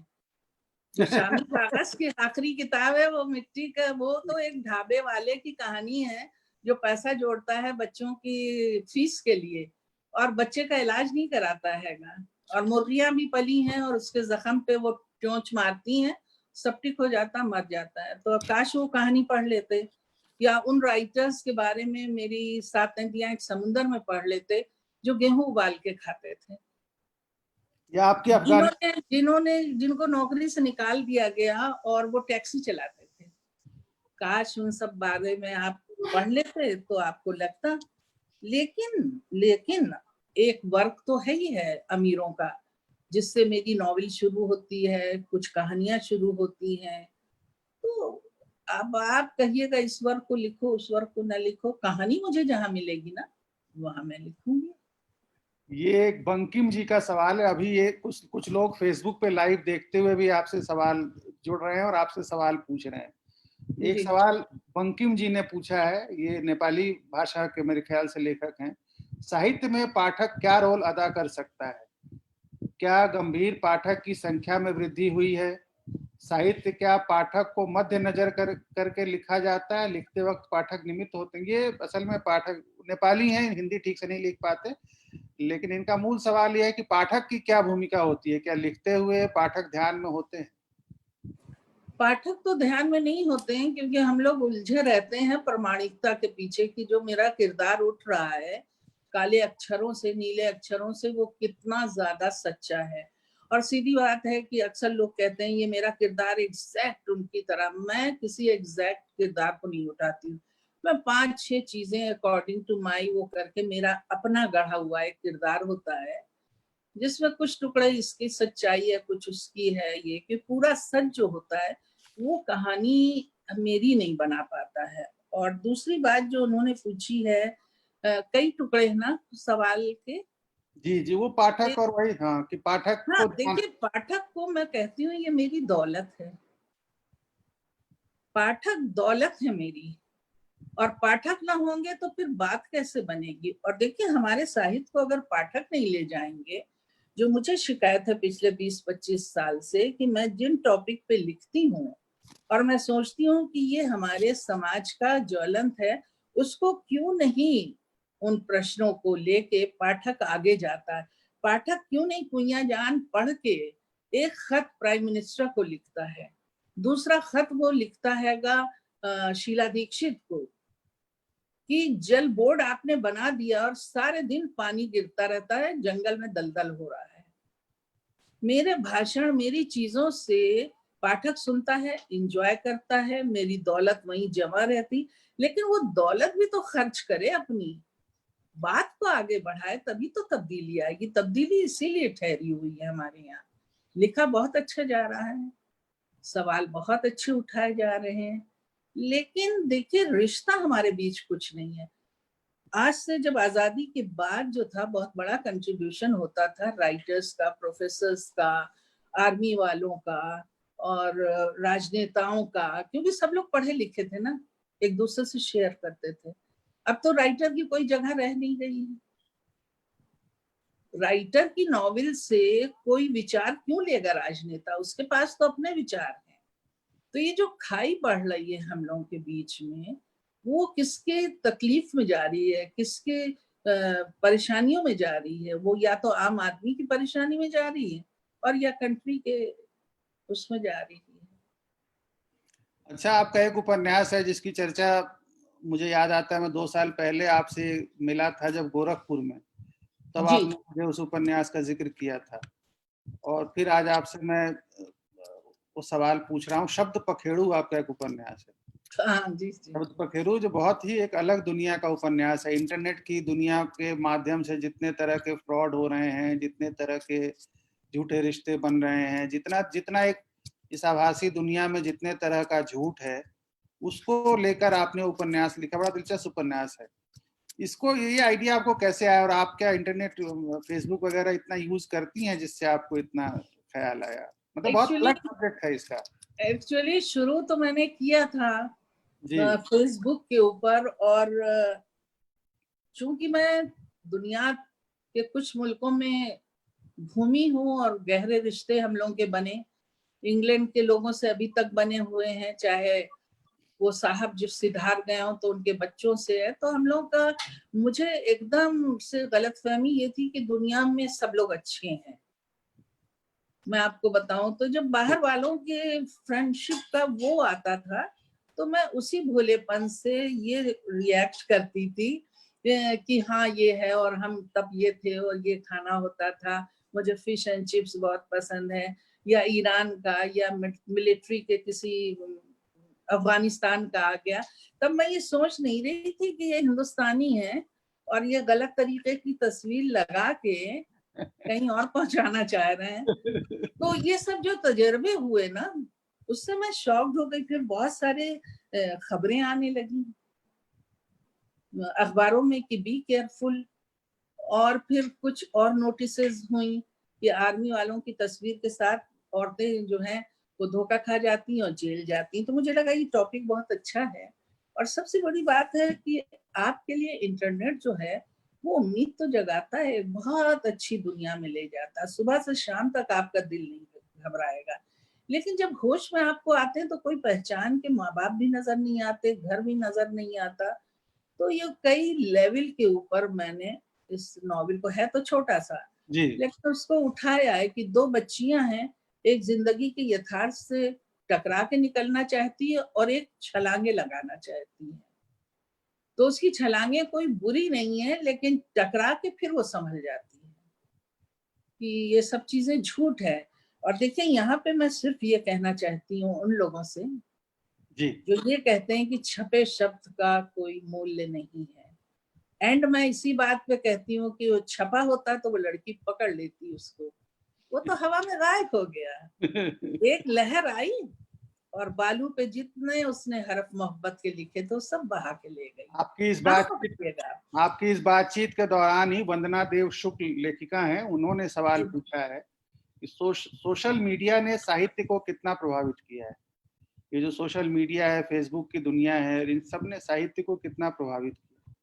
S2: जो शामी कागज की आखिरी किताब है वो मिट्टी का, वो तो एक ढाबे वाले की कहानी है जो पैसा जोड़ता है बच्चों की फीस के लिए और बच्चे का इलाज नहीं कराता हैगा, और मुर्गियां भी पली हैं और उसके जख्म पे वो चोंच मारती हैं, सेप्टिक हो जाता, मर जाता है। तो काश वो कहानी पढ़ लेते, या उन राइटर्स के बारे में मेरी 7 नदियां एक समुंदर में पढ़ लेते जो गेहूं उबाल के खाते थे,
S1: या आपके अफगान
S2: जिनको नौकरी से निकाल दिया गया और वो टैक्सी चलाते थे। काश उन सब बारे में आप पढ़ लेते तो आपको लगता। लेकिन एक वर्क तो है ही है अमीरों का, जिससे मेरी नॉवेल शुरू होती है, कुछ कहानियां शुरू होती हैं। तो अब आप कहिएगा इस वर्क को लिखो, उस वर्क को न लिखो, कहानी मुझे जहां मिलेगी ना वहां मैं लिखूंगी।
S1: ये एक बंकिम जी का सवाल है। अभी ये कुछ लोग फेसबुक पे लाइव देखते हुए भी आपसे सवाल जुड़ रहे हैं और आपसे सवाल पूछ रहे हैं। एक सवाल बंकिम जी ने पूछा है, ये नेपाली भाषा के मेरे ख्याल से लेखक हैं। साहित्य में पाठक क्या रोल अदा कर सकता है? क्या गंभीर पाठक की संख्या में वृद्धि हुई है? साहित्य क्या पाठक को मध्य नजर करके लिखा जाता है? लिखते वक्त पाठक निमित्त होते हैं? ये असल में पाठक नेपाली हैं, हिंदी ठीक से नहीं लिख पाते, लेकिन इनका मूल सवाल यह है कि पाठक की क्या भूमिका होती है? क्या लिखते हुए पाठक ध्यान में होते हैं?
S2: पाठक तो ध्यान में नहीं होते हैं, क्योंकि हम लोग उलझे रहते हैं प्रामाणिकता के पीछे कि जो मेरा किरदार उठ रहा है काले अक्षरों से, नीले अक्षरों से, वो कितना ज्यादा सच्चा है। और सीधी बात है कि अक्सर लोग कहते हैं ये मेरा किरदार एग्जैक्ट उनकी तरह। मैं किसी एग्जैक्ट किरदार को नहीं उठाती हूँ, मैं 5-6 चीजें अकॉर्डिंग टू माई वो करके मेरा अपना गढ़ा हुआ एक किरदार होता है, जिसमें कुछ टुकड़े इसकी सच्चाई है, कुछ उसकी है। ये कि पूरा सच जो होता है वो कहानी मेरी नहीं बना पाता है। और दूसरी बात जो उन्होंने पूछी है, कई टुकड़े हैं ना सवाल के।
S1: जी जी, वो पाठक और वही, हाँ, कि पाठक
S2: हाँ
S1: को
S2: देखिए, पाठक को मैं कहती हूँ ये मेरी दौलत है, पाठक दौलत है मेरी, और पाठक ना होंगे तो फिर बात कैसे बनेगी। और देखिए हमारे साहित्य को अगर पाठक नहीं ले जाएंगे, जो मुझे शिकायत है पिछले 20-25 साल से कि मैं जिन टॉपिक पे लिखती हूँ और मैं सोचती हूँ कि ये हमारे समाज का ज्वलंत है, उसको क्यों नहीं उन प्रश्नों को लेके पाठक आगे जाता है। पाठक क्यों नहीं कुइयां जान पढ़ के एक खत प्राइम मिनिस्टर को लिखता है, दूसरा खत वो लिखता हैगा शीला दीक्षित को कि जल बोर्ड आपने बना दिया और सारे दिन पानी गिरता रहता है, जंगल में दलदल हो रहा है। मेरे भाषण, मेरी चीजों से पाठक सुनता है, इंजॉय करता है, मेरी दौलत वहीं जमा रहती। लेकिन वो दौलत भी तो खर्च करे, अपनी बात को आगे बढ़ाए, तभी तो तब्दीली आएगी। तब्दीली इसीलिए ठहरी हुई है हमारे यहाँ। लिखा बहुत अच्छा जा रहा है, सवाल बहुत अच्छे उठाए जा रहे हैं, लेकिन देखिए रिश्ता हमारे बीच कुछ नहीं है। आज से जब आजादी के बाद जो था, बहुत बड़ा कंट्रीब्यूशन होता था राइटर्स का, प्रोफेसर्स का, आर्मी वालों का और राजनेताओं का, क्योंकि सब लोग पढ़े लिखे थे ना, एक दूसरे से शेयर करते थे। अब तो राइटर की कोई जगह रह नहीं गई है। राइटर की नॉवेल से कोई विचार क्यों लेगा राजनेता? उसके पास तो अपने विचार हैं। तो ये जो खाई बढ़ रही है हम लोगों के बीच में, वो किसके तकलीफ में जा रही है, किसके परेशानियों में जा रही है? वो या तो आम आदमी की परेशानी में जा रही है और या कंट्री के उसमें जा रही है।
S1: अच्छा, आपका एक उपन्यास है जिसकी चर्चा मुझे याद आता है, मैं 2 साल पहले आपसे मिला था जब गोरखपुर में, तब
S2: जी
S1: आपने मुझे उस उपन्यास का जिक्र किया था। और फिर आज आपसे मैं वो सवाल पूछ रहा हूँ। शब्द पखेड़ू आपका एक उपन्यास है।
S2: हाँ जी जी।
S1: शब्द पखेड़ू जो बहुत ही एक अलग दुनिया का उपन्यास है। इंटरनेट की दुनिया के माध्यम से जितने तरह के फ्रॉड हो रहे हैं, जितने तरह के झूठे रिश्ते बन रहे हैं, जितना जितना एक इस आभासी दुनिया में जितने तरह का झूठ है, उसको लेकर आपने उपन्यास लिखा। बड़ा दिलचस्प उपन्यास है। इसको ये आइडिया आपको कैसे आया, और आप क्या इंटरनेट फेसबुक वगैरह इतना यूज करती हैं जिससे आपको इतना ख्याल आया? मतलब बहुत अलग सब्जेक्ट है इसका।
S2: एक्चुअली शुरू तो मैंने किया था
S1: जी
S2: फेसबुक के ऊपर, और चूंकि मैं दुनिया के कुछ मुल्कों में घूमी हूँ और गहरे रिश्ते हम लोगों के बने, इंग्लैंड के लोगों से अभी तक बने हुए हैं, चाहे वो साहब जो सिधार गए हो तो उनके बच्चों से है। तो हम लोग का, मुझे एकदम से गलतफहमी ये थी कि दुनिया में सब लोग अच्छे हैं। मैं आपको बताऊं तो जब बाहर वालों के फ्रेंडशिप का वो आता था तो मैं उसी भोलेपन से ये रिएक्ट करती थी कि हाँ ये है, और हम तब ये थे और ये खाना होता था। मुझे फिश एंड चिप्स बहुत पसंद है, या ईरान का, या मिलिट्री के किसी अफगानिस्तान का आ गया। तब मैं ये सोच नहीं रही थी कि ये हिंदुस्तानी है और ये गलत तरीके की तस्वीर लगा के कहीं और पहुंचाना चाह रहे हैं। तो ये सब जो तजर्बे हुए ना, उससे मैं शॉक्ड हो गई। फिर बहुत सारे खबरें आने लगी अखबारों में कि बी केयरफुल, और फिर कुछ और नोटिसेस हुई कि आर्मी वालों की तस्वीर के साथ औरतें जो हैं वो धोखा खा जाती हैं और जेल जाती हैं। तो मुझे लगा ये टॉपिक बहुत अच्छा है। और सबसे बड़ी बात है कि आपके लिए इंटरनेट जो है वो उम्मीद तो जगाता है, बहुत अच्छी दुनिया में ले जाता है। सुबह से शाम तक आपका दिल नहीं घबराएगा। लेकिन जब होश में आपको आते हैं तो कोई पहचान के माँ बाप भी नजर नहीं आते, घर भी नजर नहीं आता। तो ये कई लेवल के ऊपर मैंने इस नॉवेल को, है तो छोटा सा
S1: जी
S2: लेकिन उसको उठाया है कि दो बच्चियां हैं, एक जिंदगी के यथार्थ से टकरा के निकलना चाहती है और एक छलांगे लगाना चाहती है। तो उसकी छलांगे कोई बुरी नहीं है, लेकिन टकरा के फिर वो संभल जाती है कि ये सब चीजें झूठ है। और देखिए यहाँ पे मैं सिर्फ ये कहना चाहती हूँ उन लोगों से
S1: जी
S2: जो ये कहते हैं कि छपे शब्द का कोई मूल्य नहीं है। एंड मैं इसी बात पे कहती हूँ कि वो छपा होता तो वो लड़की पकड़ लेती उसको, वो तो हवा में गायब हो गया। एक लहर आई और बालू पे जितने उसने हरफ मोहब्बत के लिखे थे सब बहा के ले गई।
S1: आपकी इस
S2: कहाँ
S1: बातचीत
S2: पकड़िएगा।
S1: आपकी इस बातचीत के दौरान ही वंदना देव शुक्ल लेखिका हैं, उन्होंने सवाल पूछा है कि सोशल मीडिया ने साहित्य को कितना प्रभावित किया है। ये जो सोशल मीडिया है, फेसबुक की दुनिया है, इन सब ने साहित्य को कितना प्रभावित किया?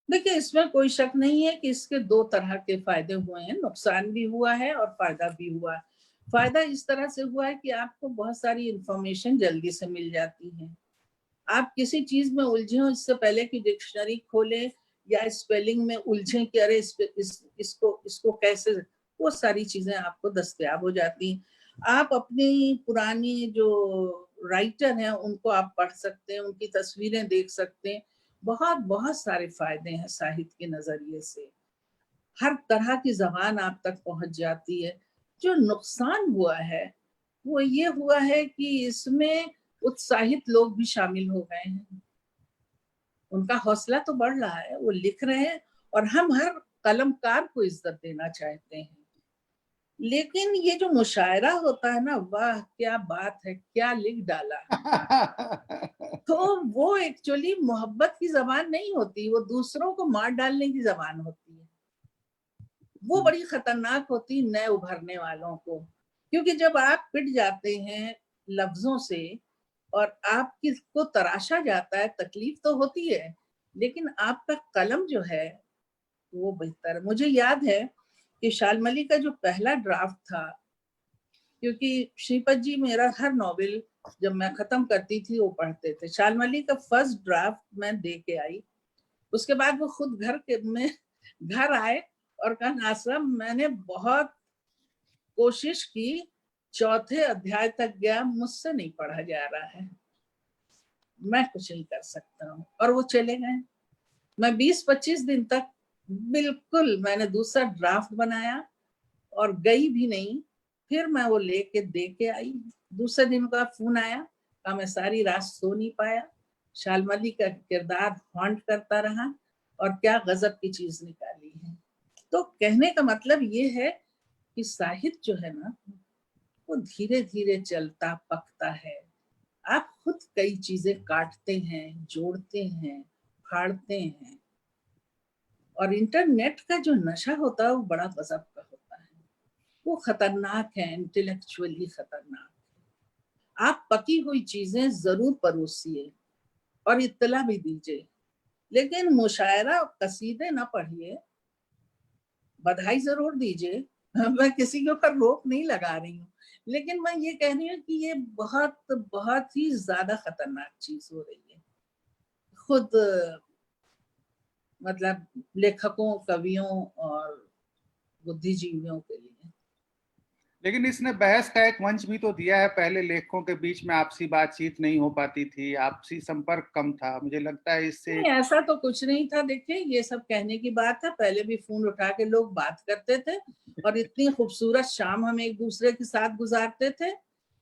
S2: देखिए इसमें कोई शक नहीं है कि इसके दो तरह के फायदे हुए हैं, नुकसान भी हुआ है और फायदा भी हुआ है। फायदा इस तरह से हुआ है कि आपको बहुत सारी इंफॉर्मेशन जल्दी से मिल जाती है। आप किसी चीज में उलझे हो इससे पहले कि डिक्शनरी खोले या स्पेलिंग में उलझे कि अरे इसको कैसे, वो सारी चीजें आपको दस्तयाब हो जाती हैं। आप अपनी पुरानी जो राइटर हैं उनको आप पढ़ सकते हैं, उनकी तस्वीरें देख सकते हैं। बहुत बहुत सारे फायदे हैं साहित्य के नजरिए से। हर तरह की जबान आप तक पहुंच जाती है। जो नुकसान हुआ है वो ये हुआ है कि इसमें उत्साहित लोग भी शामिल हो गए हैं। उनका हौसला तो बढ़ रहा है, वो लिख रहे हैं और हम हर कलमकार को इज्जत देना चाहते हैं। लेकिन ये जो मुशायरा होता है ना, वाह क्या बात है, क्या लिख डाला। तो वो एक्चुअली मोहब्बत की जबान नहीं होती, वो दूसरों को मार डालने की जबान होती है। वो बड़ी खतरनाक होती नए उभरने वालों को, क्योंकि जब आप पिट जाते हैं लफ्जों से और आपकी को तराशा जाता है, तकलीफ तो होती है, लेकिन आपका कलम जो है वो बेहतर। मुझे याद है कि शालमली का जो पहला ड्राफ्ट था, क्योंकि श्रीपत जी मेरा हर नॉवेल जब मैं खत्म करती थी वो पढ़ते थे, शालमली का फर्स्ट ड्राफ्ट मैं दे के आई। उसके बाद वो खुद घर आए और कहा नासरम मैंने बहुत कोशिश की, चौथे अध्याय तक गया, मुझसे नहीं पढ़ा जा रहा है, मैं कुछ नहीं कर सकता हूँ। और वो चले गए। मैं 20-25 दिन तक बिल्कुल मैंने दूसरा ड्राफ्ट बनाया और गई भी नहीं। फिर मैं वो लेके दे के आई। दूसरे दिन का फोन आया, कहा मैं सारी रात सो नहीं पाया, शालमली का किरदार हॉन्ट करता रहा और क्या गजब की चीज निकाली है। तो कहने का मतलब ये है कि साहित्य जो है ना वो धीरे धीरे चलता पकता है। आप खुद कई चीजें काटते हैं, जोड़ते हैं, फाड़ते हैं, और इंटरनेट का जो नशा होता है वो बड़ा गजब का होता है, वो खतरनाक है, इंटेलेक्चुअली खतरनाक। आप पकी हुई चीजें जरूर परोसिए और इत्तला भी दीजिए, लेकिन मुशायरा और कसीदे ना पढ़िए। बधाई जरूर दीजिए, मैं किसी के ऊपर रोक नहीं लगा रही हूँ, लेकिन मैं ये कह रही हूँ कि ये बहुत बहुत ही ज्यादा खतरनाक चीज हो रही है, खुद मतलब लेखकों, कवियों और बुद्धिजीवियों के लिए।
S1: लेकिन इसने बहस का एक मंच भी तो दिया है। पहले लेखकों के बीच में आपसी बातचीत नहीं हो पाती थी, आपसी संपर्क कम था, मुझे लगता है इससे।
S2: नहीं, ऐसा तो कुछ नहीं था। देखिए, ये सब कहने की बात है, पहले भी फोन उठा के लोग बात करते थे और इतनी खूबसूरत शाम हम एक दूसरे के साथ गुजारते थे।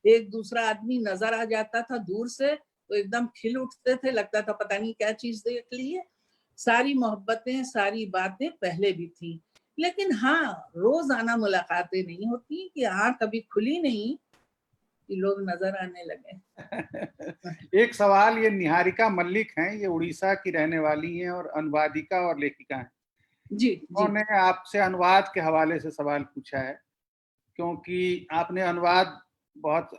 S2: एक दूसरा आदमी नजर आ जाता था दूर से तो एकदम खिल उठते थे, लगता था पता नहीं क्या चीज देख ली है। सारी मोहब्बतें, सारी बातें पहले भी थी, लेकिन हाँ, रोजाना मुलाकातें नहीं होती कि आँख कभी खुली नहीं कि लोग नजर आने लगे।
S1: एक सवाल, ये निहारिका मल्लिक हैं, ये उड़ीसा की रहने वाली हैं और अनुवादिका और लेखिका हैं।
S2: जी जी।
S1: उन्होंने आपसे अनुवाद के हवाले से सवाल पूछा है, क्योंकि आपने अनुवाद बहुत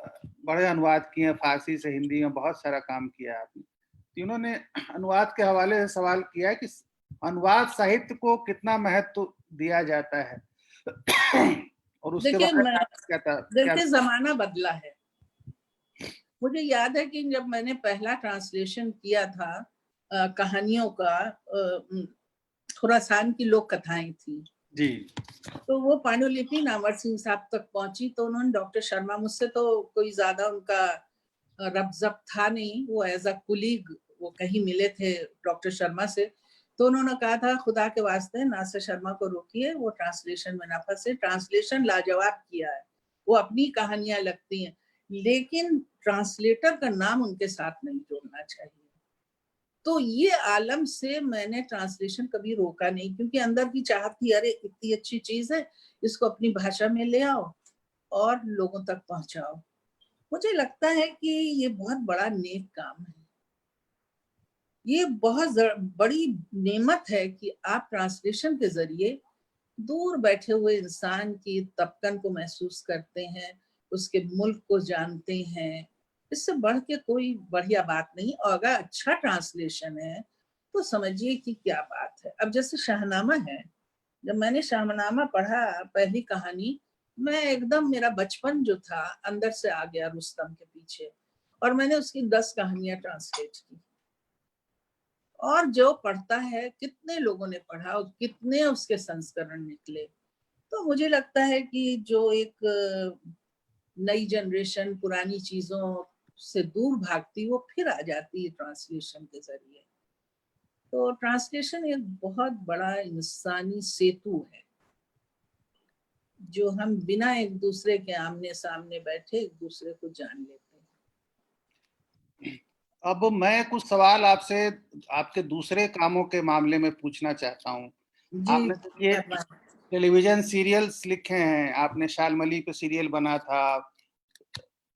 S1: बड़े अनुवाद किए हैं, फारसी से हिंदी में बहुत सारा काम किया है आपने। तो इन्होंने अनुवाद के हवाले से सवाल किया है कि अनुवाद साहित्य को कितना महत्व दिया जाता है और उसके
S2: देखिए,
S1: बारे में
S2: मैं
S1: क्या।
S2: देखिए, जमाना बदला है। मुझे याद है कि जब मैंने पहला ट्रांसलेशन किया था कहानियों का, खुरासान की लोक कथाएं थी
S1: जी।
S2: तो वो पांडुलिपि नामवर सिंह साहब तक पहुंची, तो उन्होंने, डॉक्टर शर्मा, मुझसे तो कोई ज्यादा उनका रब्जब था नहीं, वो एज अ कुलीग वो कहीं मिले थे डॉक्टर शर्मा से, तो उन्होंने कहा था खुदा के वास्ते नासिर शर्मा को रोकिए, वो ट्रांसलेशन में ना फंसे। ट्रांसलेशन लाजवाब किया है, वो अपनी कहानियां लगती हैं, लेकिन ट्रांसलेटर का नाम उनके साथ नहीं जोड़ना चाहिए। तो ये आलम से मैंने ट्रांसलेशन कभी रोका नहीं, क्योंकि अंदर की चाहत थी, अरे इतनी अच्छी चीज है, इसको अपनी भाषा में ले आओ और लोगों तक पहुंचाओ। मुझे लगता है कि ये बहुत बड़ा नेक काम है, ये बहुत बड़ी नेमत है कि आप ट्रांसलेशन के जरिए दूर बैठे हुए इंसान की तपकन को महसूस करते हैं, उसके मुल्क को जानते हैं। इससे बढ़ के कोई बढ़िया बात नहीं, और अगर अच्छा ट्रांसलेशन है तो समझिए कि क्या बात है। अब जैसे शाहनामा है, जब मैंने शाहनामा पढ़ा पहली कहानी, मैं एकदम, मेरा बचपन जो था अंदर से आ गया रुस्तम के पीछे, और मैंने उसकी 10 कहानियां ट्रांसलेट की। और जो पढ़ता है, कितने लोगों ने पढ़ा और कितने उसके संस्करण निकले। तो मुझे लगता है कि जो एक नई जनरेशन पुरानी चीजों से दूर भागती, वो फिर आ जाती है ट्रांसलेशन के जरिए। तो ट्रांसलेशन एक बहुत बड़ा इंसानी सेतु है, जो हम बिना एक दूसरे के आमने सामने बैठे एक दूसरे को जान लेते हैं।
S1: अब मैं कुछ सवाल आपसे आपके दूसरे कामों के मामले में पूछना चाहता हूँ।
S2: जी,
S1: आपने ये टेलीविजन सीरियल्स लिखे हैं, आपने शालमली पे सीरियल बना था,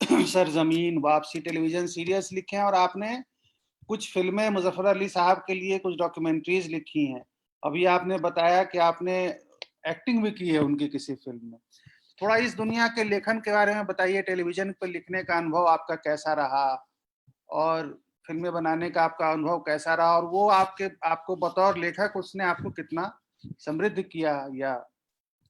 S1: सरजमीन, वापसी, टेलीविजन सीरियल्स लिखे हैं, और आपने कुछ फिल्में मुजफ्फर अली साहब के लिए कुछ डॉक्यूमेंट्रीज लिखी हैं। अभी आपने बताया कि आपने एक्टिंग भी की है उनकी किसी फिल्म में। थोड़ा इस दुनिया के लेखन के बारे में बताइए, टेलीविजन पर लिखने का अनुभव आपका कैसा रहा और फिल्में बनाने का आपका अनुभव कैसा रहा, और वो आपको बतौर लेखक उसने आपको कितना समृद्ध किया या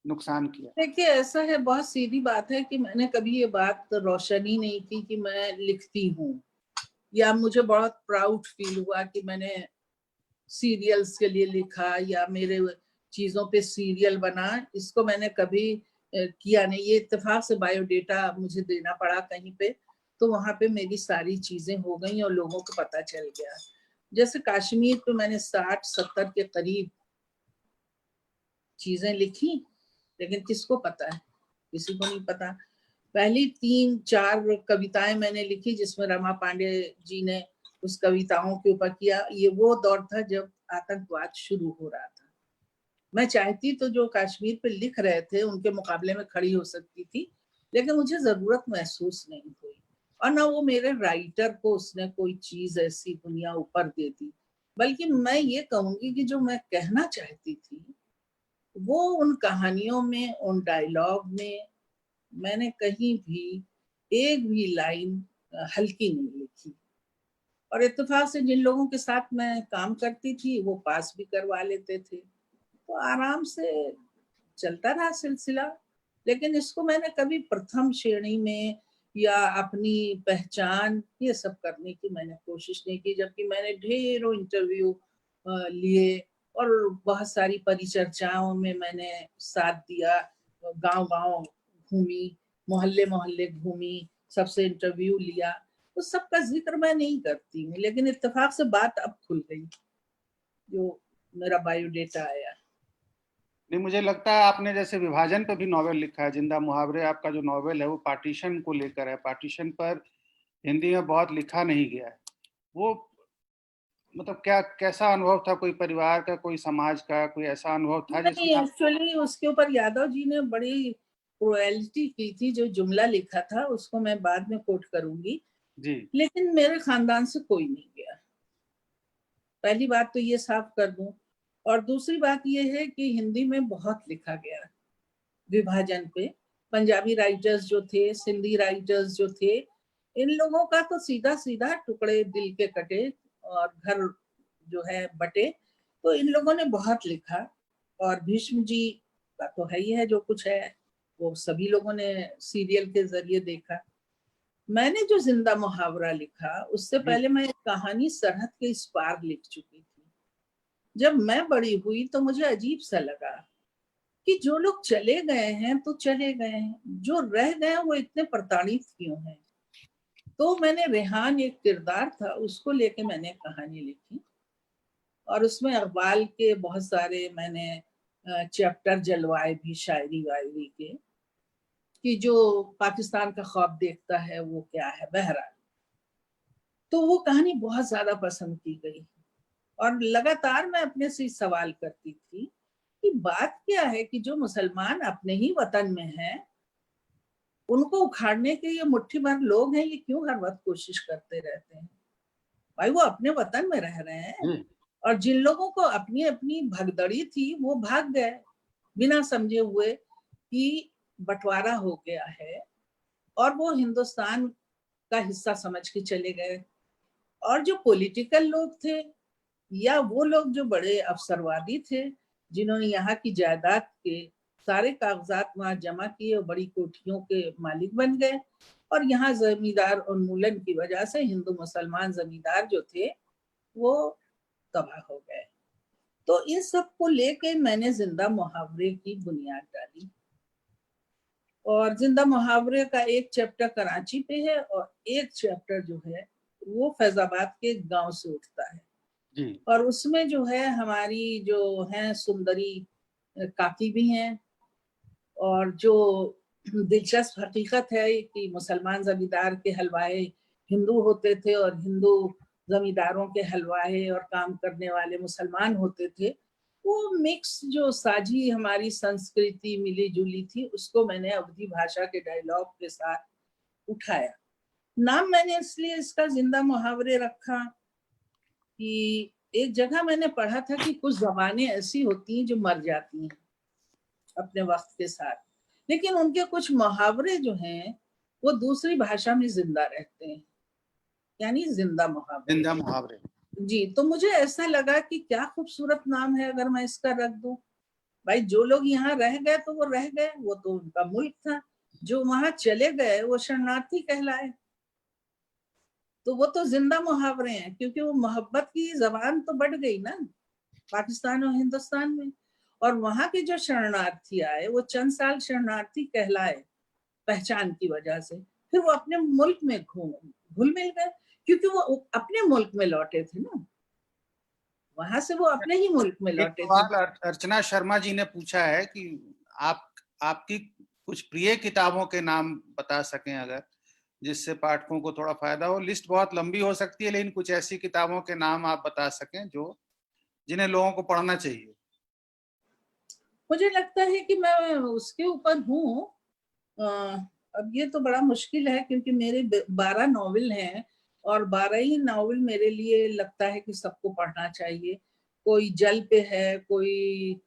S1: नुकसान किया।
S2: देखिए, ऐसा है, बहुत सीधी बात है कि मैंने कभी ये बात रोशन ही नहीं की कि मैं लिखती हूँ, या मुझे बहुत प्राउड फील हुआ कि मैंने सीरियल्स के लिए लिखा या मेरे चीजों पे सीरियल बना। इसको मैंने कभी किया नहीं। ये इत्तेफाक से बायोडेटा मुझे देना पड़ा कहीं पे, तो वहां पे मेरी सारी चीजें हो गई और लोगों को पता चल गया। जैसे कश्मीर पे मैंने 60-70 के करीब चीजें लिखी, लेकिन किसको पता है? किसी को नहीं पता। पहली 3-4 कविताएं मैंने लिखी जिसमें रमा पांडे जी ने उस कविताओं के ऊपर किया। ये वो दौर था जब आतंकवाद शुरू हो रहा था। मैं चाहती तो जो कश्मीर पे लिख रहे थे उनके मुकाबले में खड़ी हो सकती थी, लेकिन मुझे जरूरत महसूस नहीं हुई, और ना वो मेरे राइटर को उसने कोई चीज ऐसी दुनिया ऊपर दे दी। बल्कि मैं ये कहूंगी कि जो मैं कहना चाहती थी वो उन कहानियों में, उन डायलॉग में मैंने कहीं भी एक भी लाइन हल्की नहीं लिखी। और इत्तेफाक से जिन लोगों के साथ मैं काम करती थी वो पास भी करवा लेते थे, तो आराम से चलता रहा सिलसिला। लेकिन इसको मैंने कभी प्रथम श्रेणी में या अपनी पहचान ये सब करने की मैंने कोशिश नहीं की, जबकि मैंने ढेरों इंटरव्यू लिए और बहुत सारी परिचर्चाओं में मैंने साथ दिया, गांव-गांव घूमी, मोहल्ले-मोहल्ले घूमी, सबसे इंटरव्यू लिया। तो सबका जिक्र मैं नहीं करती हूँ, लेकिन इत्तेफाक से बात अब खुल गई जो मेरा बायोडेटा आया।
S1: नहीं, मुझे लगता है आपने जैसे विभाजन पे भी नॉवेल लिखा है, जिंदा मुहावरे आपका जो नॉवेल है वो पार्टीशन को लेकर है। पार्टीशन पर हिंदी में बहुत लिखा नहीं गया है। वो मतलब क्या कैसा अनुभव था, कोई परिवार का, कोई समाज का, कोई ऐसा अनुभव था
S2: नहीं,
S1: जिसमें
S2: एक्चुअली उसके ऊपर यादव जी ने बड़ी क्रुएल्टी की थी। जो जुमला लिखा था उसको मैं बाद में कोट करूंगी,
S1: जी
S2: लेकिन मेरे खानदान से कोई नहीं गया। पहली बात तो ये साफ कर दूं। और दूसरी बात ये है कि हिंदी में बहुत लिखा गया विभाजन पे। पंजाबी राइटर्स जो थे, सिंधी राइटर्स जो थे, इन लोगों का तो सीधा सीधा टुकड़े दिल के कटे और घर जो है बटे। तो इन लोगों ने बहुत लिखा। और भीष्म जी का तो है ही है, जो कुछ है वो सभी लोगों ने सीरियल के जरिए देखा। मैंने जो जिंदा मुहावरा लिखा उससे
S1: जी
S2: पहले मैं एक कहानी सरहद के इस पार लिख चुकी थी। जब मैं बड़ी हुई तो मुझे अजीब सा लगा कि जो लोग चले गए हैं तो चले गए हैं, जो रह गए हैं वो इतने प्रताड़ित क्यों हैं। तो मैंने रेहान एक किरदार था, उसको लेके मैंने कहानी लिखी और उसमें अकबाल के बहुत सारे मैंने चैप्टर जलवाए भी, शायरी वायरी के, कि जो पाकिस्तान का ख्वाब देखता है वो क्या है। बहरहाल तो वो कहानी बहुत ज्यादा पसंद की गई और लगातार मैं अपने से सवाल करती थी कि बात क्या है कि जो मुसलमान अपने ही वतन में हैं उनको उखाड़ने के ये मुट्ठी भर लोग हैं, ये क्यों हर वक्त कोशिश करते रहते हैं। भाई वो अपने वतन में रह रहे हैं
S1: जी
S2: और जिन लोगों को अपनी अपनी भगदड़ी थी वो भाग गए बिना समझे हुए कि बंटवारा हो गया है और वो हिंदुस्तान का हिस्सा समझ के चले गए। और जो पॉलिटिकल लोग थे या वो लोग जो बड़े अवसरवादी थे जिन्होंने यहाँ की जायदाद के सारे कागजात वहां जमा किए और बड़ी कोठियों के मालिक बन गए, और यहाँ जमींदार उन्मूलन की वजह से हिंदू मुसलमान जमींदार जो थे वो तबाह हो गए। तो इन सब को लेके मैंने जिंदा मुहावरे की बुनियाद डाली। और जिंदा मुहावरे का एक चैप्टर कराची पे है और एक चैप्टर जो है वो फैजाबाद के गांव से उठता है।
S1: जी
S2: और उसमें जो है हमारी जो है सुंदरी काकी भी हैं। और जो दिलचस्प हकीकत है कि मुसलमान जमींदार के हलवाए हिंदू होते थे और हिंदू जमींदारों के हलवाए और काम करने वाले मुसलमान होते थे। वो मिक्स जो साझी हमारी संस्कृति मिली जुली थी उसको मैंने अवधी भाषा के डायलॉग के साथ उठाया। नाम मैंने इसलिए इसका जिंदा मुहावरे रखा कि एक जगह मैंने पढ़ा था कि कुछ जबानें ऐसी होती हैं जो मर जाती हैं अपने वक्त के साथ, लेकिन उनके कुछ मुहावरे जो हैं वो दूसरी भाषा में जिंदा रहते हैं, यानी जिंदा मुहावरे।
S1: जिंदा मुहावरे।
S2: जी, तो मुझे ऐसा लगा कि क्या खूबसूरत नाम है अगर मैं इसका रख दूं। भाई जो लोग यहाँ रह गए तो वो रह गए, वो तो उनका मुल्क था। जो वहां चले गए वो शरणार्थी कहलाए। तो वो तो जिंदा मुहावरे हैं क्योंकि वो मोहब्बत की जबान तो बढ़ गई ना पाकिस्तान और हिंदुस्तान में। और वहां के जो शरणार्थी आए वो चंद साल शरणार्थी कहलाए पहचान की वजह से, फिर वो अपने मुल्क में घुल मिल गए क्योंकि वो अपने मुल्क में लौटे थे ना, वहां से वो अपने ही मुल्क में
S1: एक
S2: लौटे थे।
S1: सवाल अर्चना शर्मा जी ने पूछा है कि आप आपकी कुछ प्रिय किताबों के नाम बता सकें अगर, जिससे पाठकों को थोड़ा फायदा हो। लिस्ट बहुत लंबी हो सकती है लेकिन कुछ ऐसी किताबों के नाम आप बता सकें जो जिन्हें लोगों को पढ़ना चाहिए।
S2: मुझे लगता है कि मैं उसके ऊपर हूँ। अब ये तो बड़ा मुश्किल है क्योंकि मेरे 12 नॉवेल हैं और 12 ही नॉवेल मेरे लिए लगता है कि सबको पढ़ना चाहिए। कोई जल पे है, कोई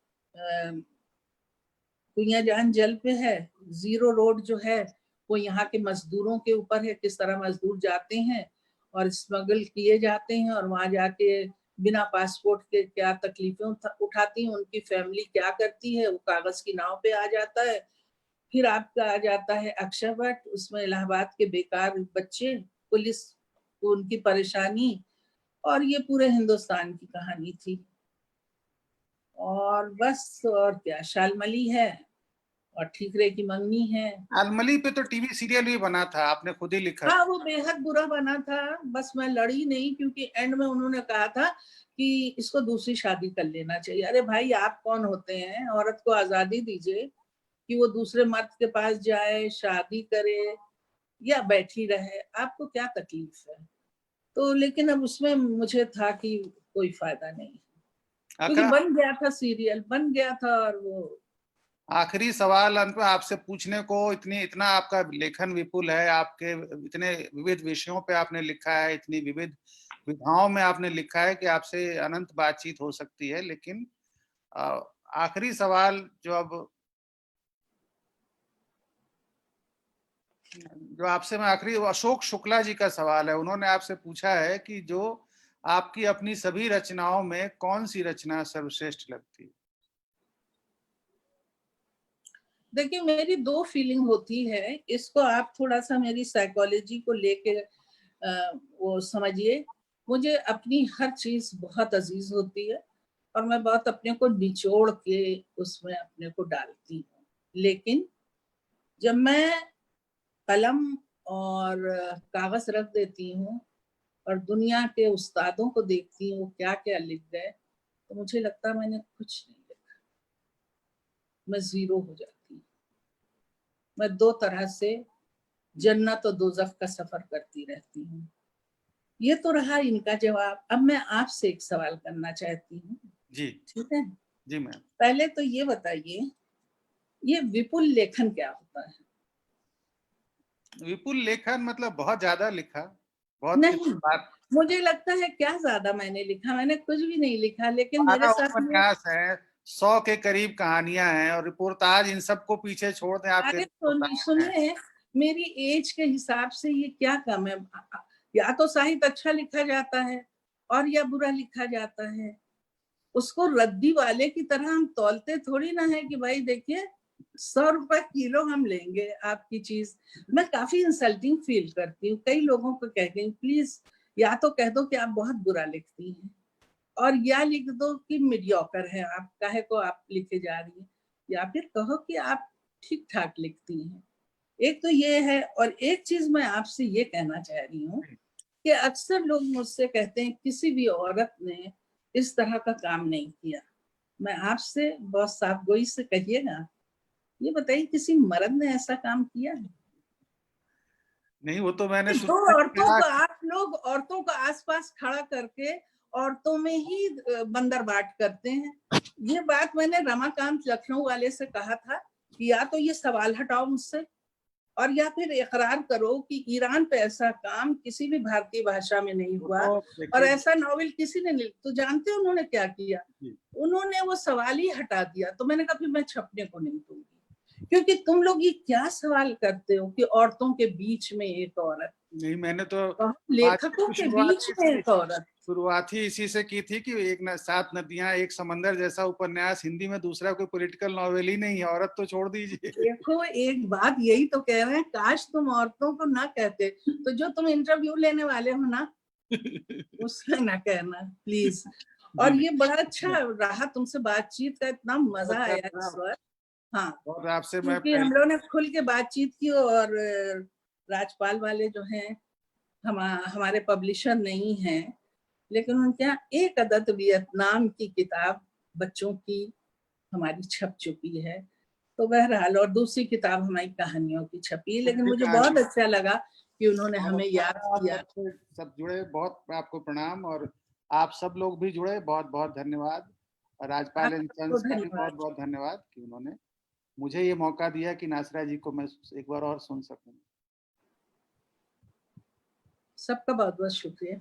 S2: कुइयां जान जल पे है, जीरो रोड जो है वो यहाँ के मजदूरों के ऊपर है, किस तरह मजदूर जाते हैं और स्मगल किए जाते हैं और वहां जाके बिना पासपोर्ट के क्या तकलीफें उठाती हैं, उनकी फैमिली क्या करती है, वो कागज की नाव पे आ जाता है। फिर आपका आ जाता है अक्षय वट, उसमें इलाहाबाद के बेकार बच्चे, पुलिस को उनकी परेशानी, और ये पूरे हिंदुस्तान की कहानी थी। और बस, और क्या, शालमली है और ठीकरे की मंगनी है।
S1: आलमली पे तो टीवी सीरियल भी बना था, आपने खुद ही लिखा
S2: हाँ,
S1: था।
S2: वो बेहद बुरा बना था, बस मैं लड़ी नहीं, क्योंकि एंड में उन्होंने कहा था कि इसको दूसरी शादी कर लेना चाहिए। अरे भाई, आप कौन होते हैं? औरत को आजादी दीजिए कि वो दूसरे मर्द के पास जाए, शादी करे या बैठी रहे, आपको क्या तकलीफ है? तो लेकिन अब उसमें मुझे था कि कोई फायदा नहीं, क्योंकि
S1: आखिर
S2: बन गया था, सीरियल बन गया था। और वो
S1: आखिरी सवाल अंत में आपसे पूछने को, इतना आपका लेखन विपुल है, आपके इतने विविध विषयों पे आपने लिखा है, इतनी विविध विधाओं में आपने लिखा है कि आपसे अनंत बातचीत हो सकती है, लेकिन आखिरी सवाल जो आपसे मैं आखिरी, अशोक शुक्ला जी का सवाल है। उन्होंने आपसे पूछा है कि जो आपकी अपनी सभी रचनाओं में कौन सी रचना सर्वश्रेष्ठ लगती है?
S2: देखिए, मेरी दो फीलिंग होती है, इसको आप थोड़ा सा मेरी साइकोलॉजी को लेके वो समझिए। मुझे अपनी हर चीज बहुत अजीज होती है और मैं बहुत अपने को निचोड़ के उसमें अपने को डालती हूँ, लेकिन जब मैं कलम और कागज रख देती हूँ और दुनिया के उस्तादों को देखती हूँ क्या क्या लिख गए, तो मुझे लगता है मैंने कुछ नहीं लिखा, मैं जीरो हो जाती हूँ। मैं दो तरह से जन्नत और दोजख का सफर करती रहती हूँ। ये तो रहा इनका जवाब। अब मैं आपसे एक सवाल करना चाहती हूँ।
S1: जी
S2: ठीक है,
S1: जी मैम।
S2: पहले तो ये बताइए, ये विपुल लेखन क्या होता है?
S1: विपुल लेखन मतलब बहुत ज्यादा लिखा, बहुत
S2: नहीं,
S1: बात।
S2: मुझे लगता है क्या ज्यादा मैंने लिखा, मैंने कुछ भी नहीं लिखा, लेकिन मेरे
S1: 12
S2: साथ में,
S1: उपन्यास है, 100 के करीब कहानियां हैं, और रिपोर्टाज, इन सबको पीछे छोड़ दें आपके
S2: अरे
S1: रिपोर्टाज हैं।
S2: सुनिए, मेरी एज के हिसाब से ये क्या कम है? या तो साहित्य अच्छा लिखा जाता है और या बुरा लिखा जाता है। उसको रद्दी वाले की तरह हम तौलते थोड़ी ना है कि भाई देखिए 100 रुपए किलो हम लेंगे आपकी चीज। मैं काफी इंसल्टिंग फील करती हूँ, कई लोगों को कह गई प्लीज या तो कह दो कि आप बहुत बुरा लिखती हैं, और या लिख दो कि मीडियोकर है आप, काहे को आप लिखे जा रही हैं, या फिर कहो कि आप ठीक ठाक लिखती हैं। एक तो ये है, और एक चीज मैं आपसे ये कहना चाह रही हूँ कि अक्सर लोग मुझसे कहते हैं किसी भी औरत ने इस तरह का काम नहीं किया। मैं आपसे बहुत साफगोई से कहिएगा, ये बताइए किसी मर्द ने ऐसा काम किया है?
S1: नहीं, वो तो मैंने
S2: दो
S1: शुरू में
S2: औरतों
S1: कहा।
S2: को आप लोग औरतों को आसपास खड़ा करके औरतों में ही बंदर बाट करते हैं। ये बात मैंने रमाकांत लखनऊ वाले से कहा था कि या तो ये सवाल हटाओ मुझसे, और या फिर इकरार करो कि ईरान पे ऐसा काम किसी भी भारतीय भाषा में नहीं
S1: वो
S2: हुआ
S1: तो
S2: और
S1: देखिए।
S2: ऐसा नॉवेल किसी ने नहीं। तो जानते हैं उन्होंने क्या किया? उन्होंने वो सवाल ही हटा दिया। तो मैंने कहा फिर मैं छपने को नहीं दूंगी, क्योंकि तुम लोग ये क्या सवाल करते हो कि औरतों के बीच में एक औरत,
S1: नहीं, मैंने तो बातचीत
S2: लेखकों
S1: की
S2: के बीच में एक औरत।
S1: शुरुआत ही इसी से की थी कि एक न, 7 नदियां एक समंदर जैसा उपन्यास हिंदी में दूसरा कोई पॉलिटिकल नॉवेल ही नहीं है, औरत तो छोड़ दीजिए।
S2: देखो, एक बात यही तो कह रहे हैं, काश तुम औरतों को ना कहते, तो जो तुम इंटरव्यू लेने वाले हो ना उसमें ना कहना प्लीज।
S1: जी
S2: और ये बड़ा
S1: नहीं।
S2: अच्छा रहा तुमसे बातचीत का, इतना मजा आया इस बार। हाँ,
S1: और आपसे मैं
S2: क्योंकि हम
S1: पहले।
S2: लोगों ने खुल के बातचीत की, और राजपाल वाले जो हैं हमारे पब्लिशर नहीं हैं, लेकिन उनके यहाँ एक अदद वियतनाम की किताब बच्चों की हमारी छप चुकी है। तो बहरहाल, और दूसरी किताब हमारी कहानियों की छपी, लेकिन मुझे बहुत अच्छा लगा कि उन्होंने हमें याद किया।
S1: सब जुड़े, बहुत आपको प्रणाम, और आप सब लोग भी जुड़े, बहुत बहुत धन्यवाद। और राजपाल एंड
S2: आपको
S1: सन्स का भी बहुत
S2: धन्यवाद।
S1: बहुत धन्यवाद कि उन्होंने मुझे ये मौका दिया कि नासरा जी को मैं एक बार और सुन सकूं।
S2: सबका बहुत बहुत शुक्रिया।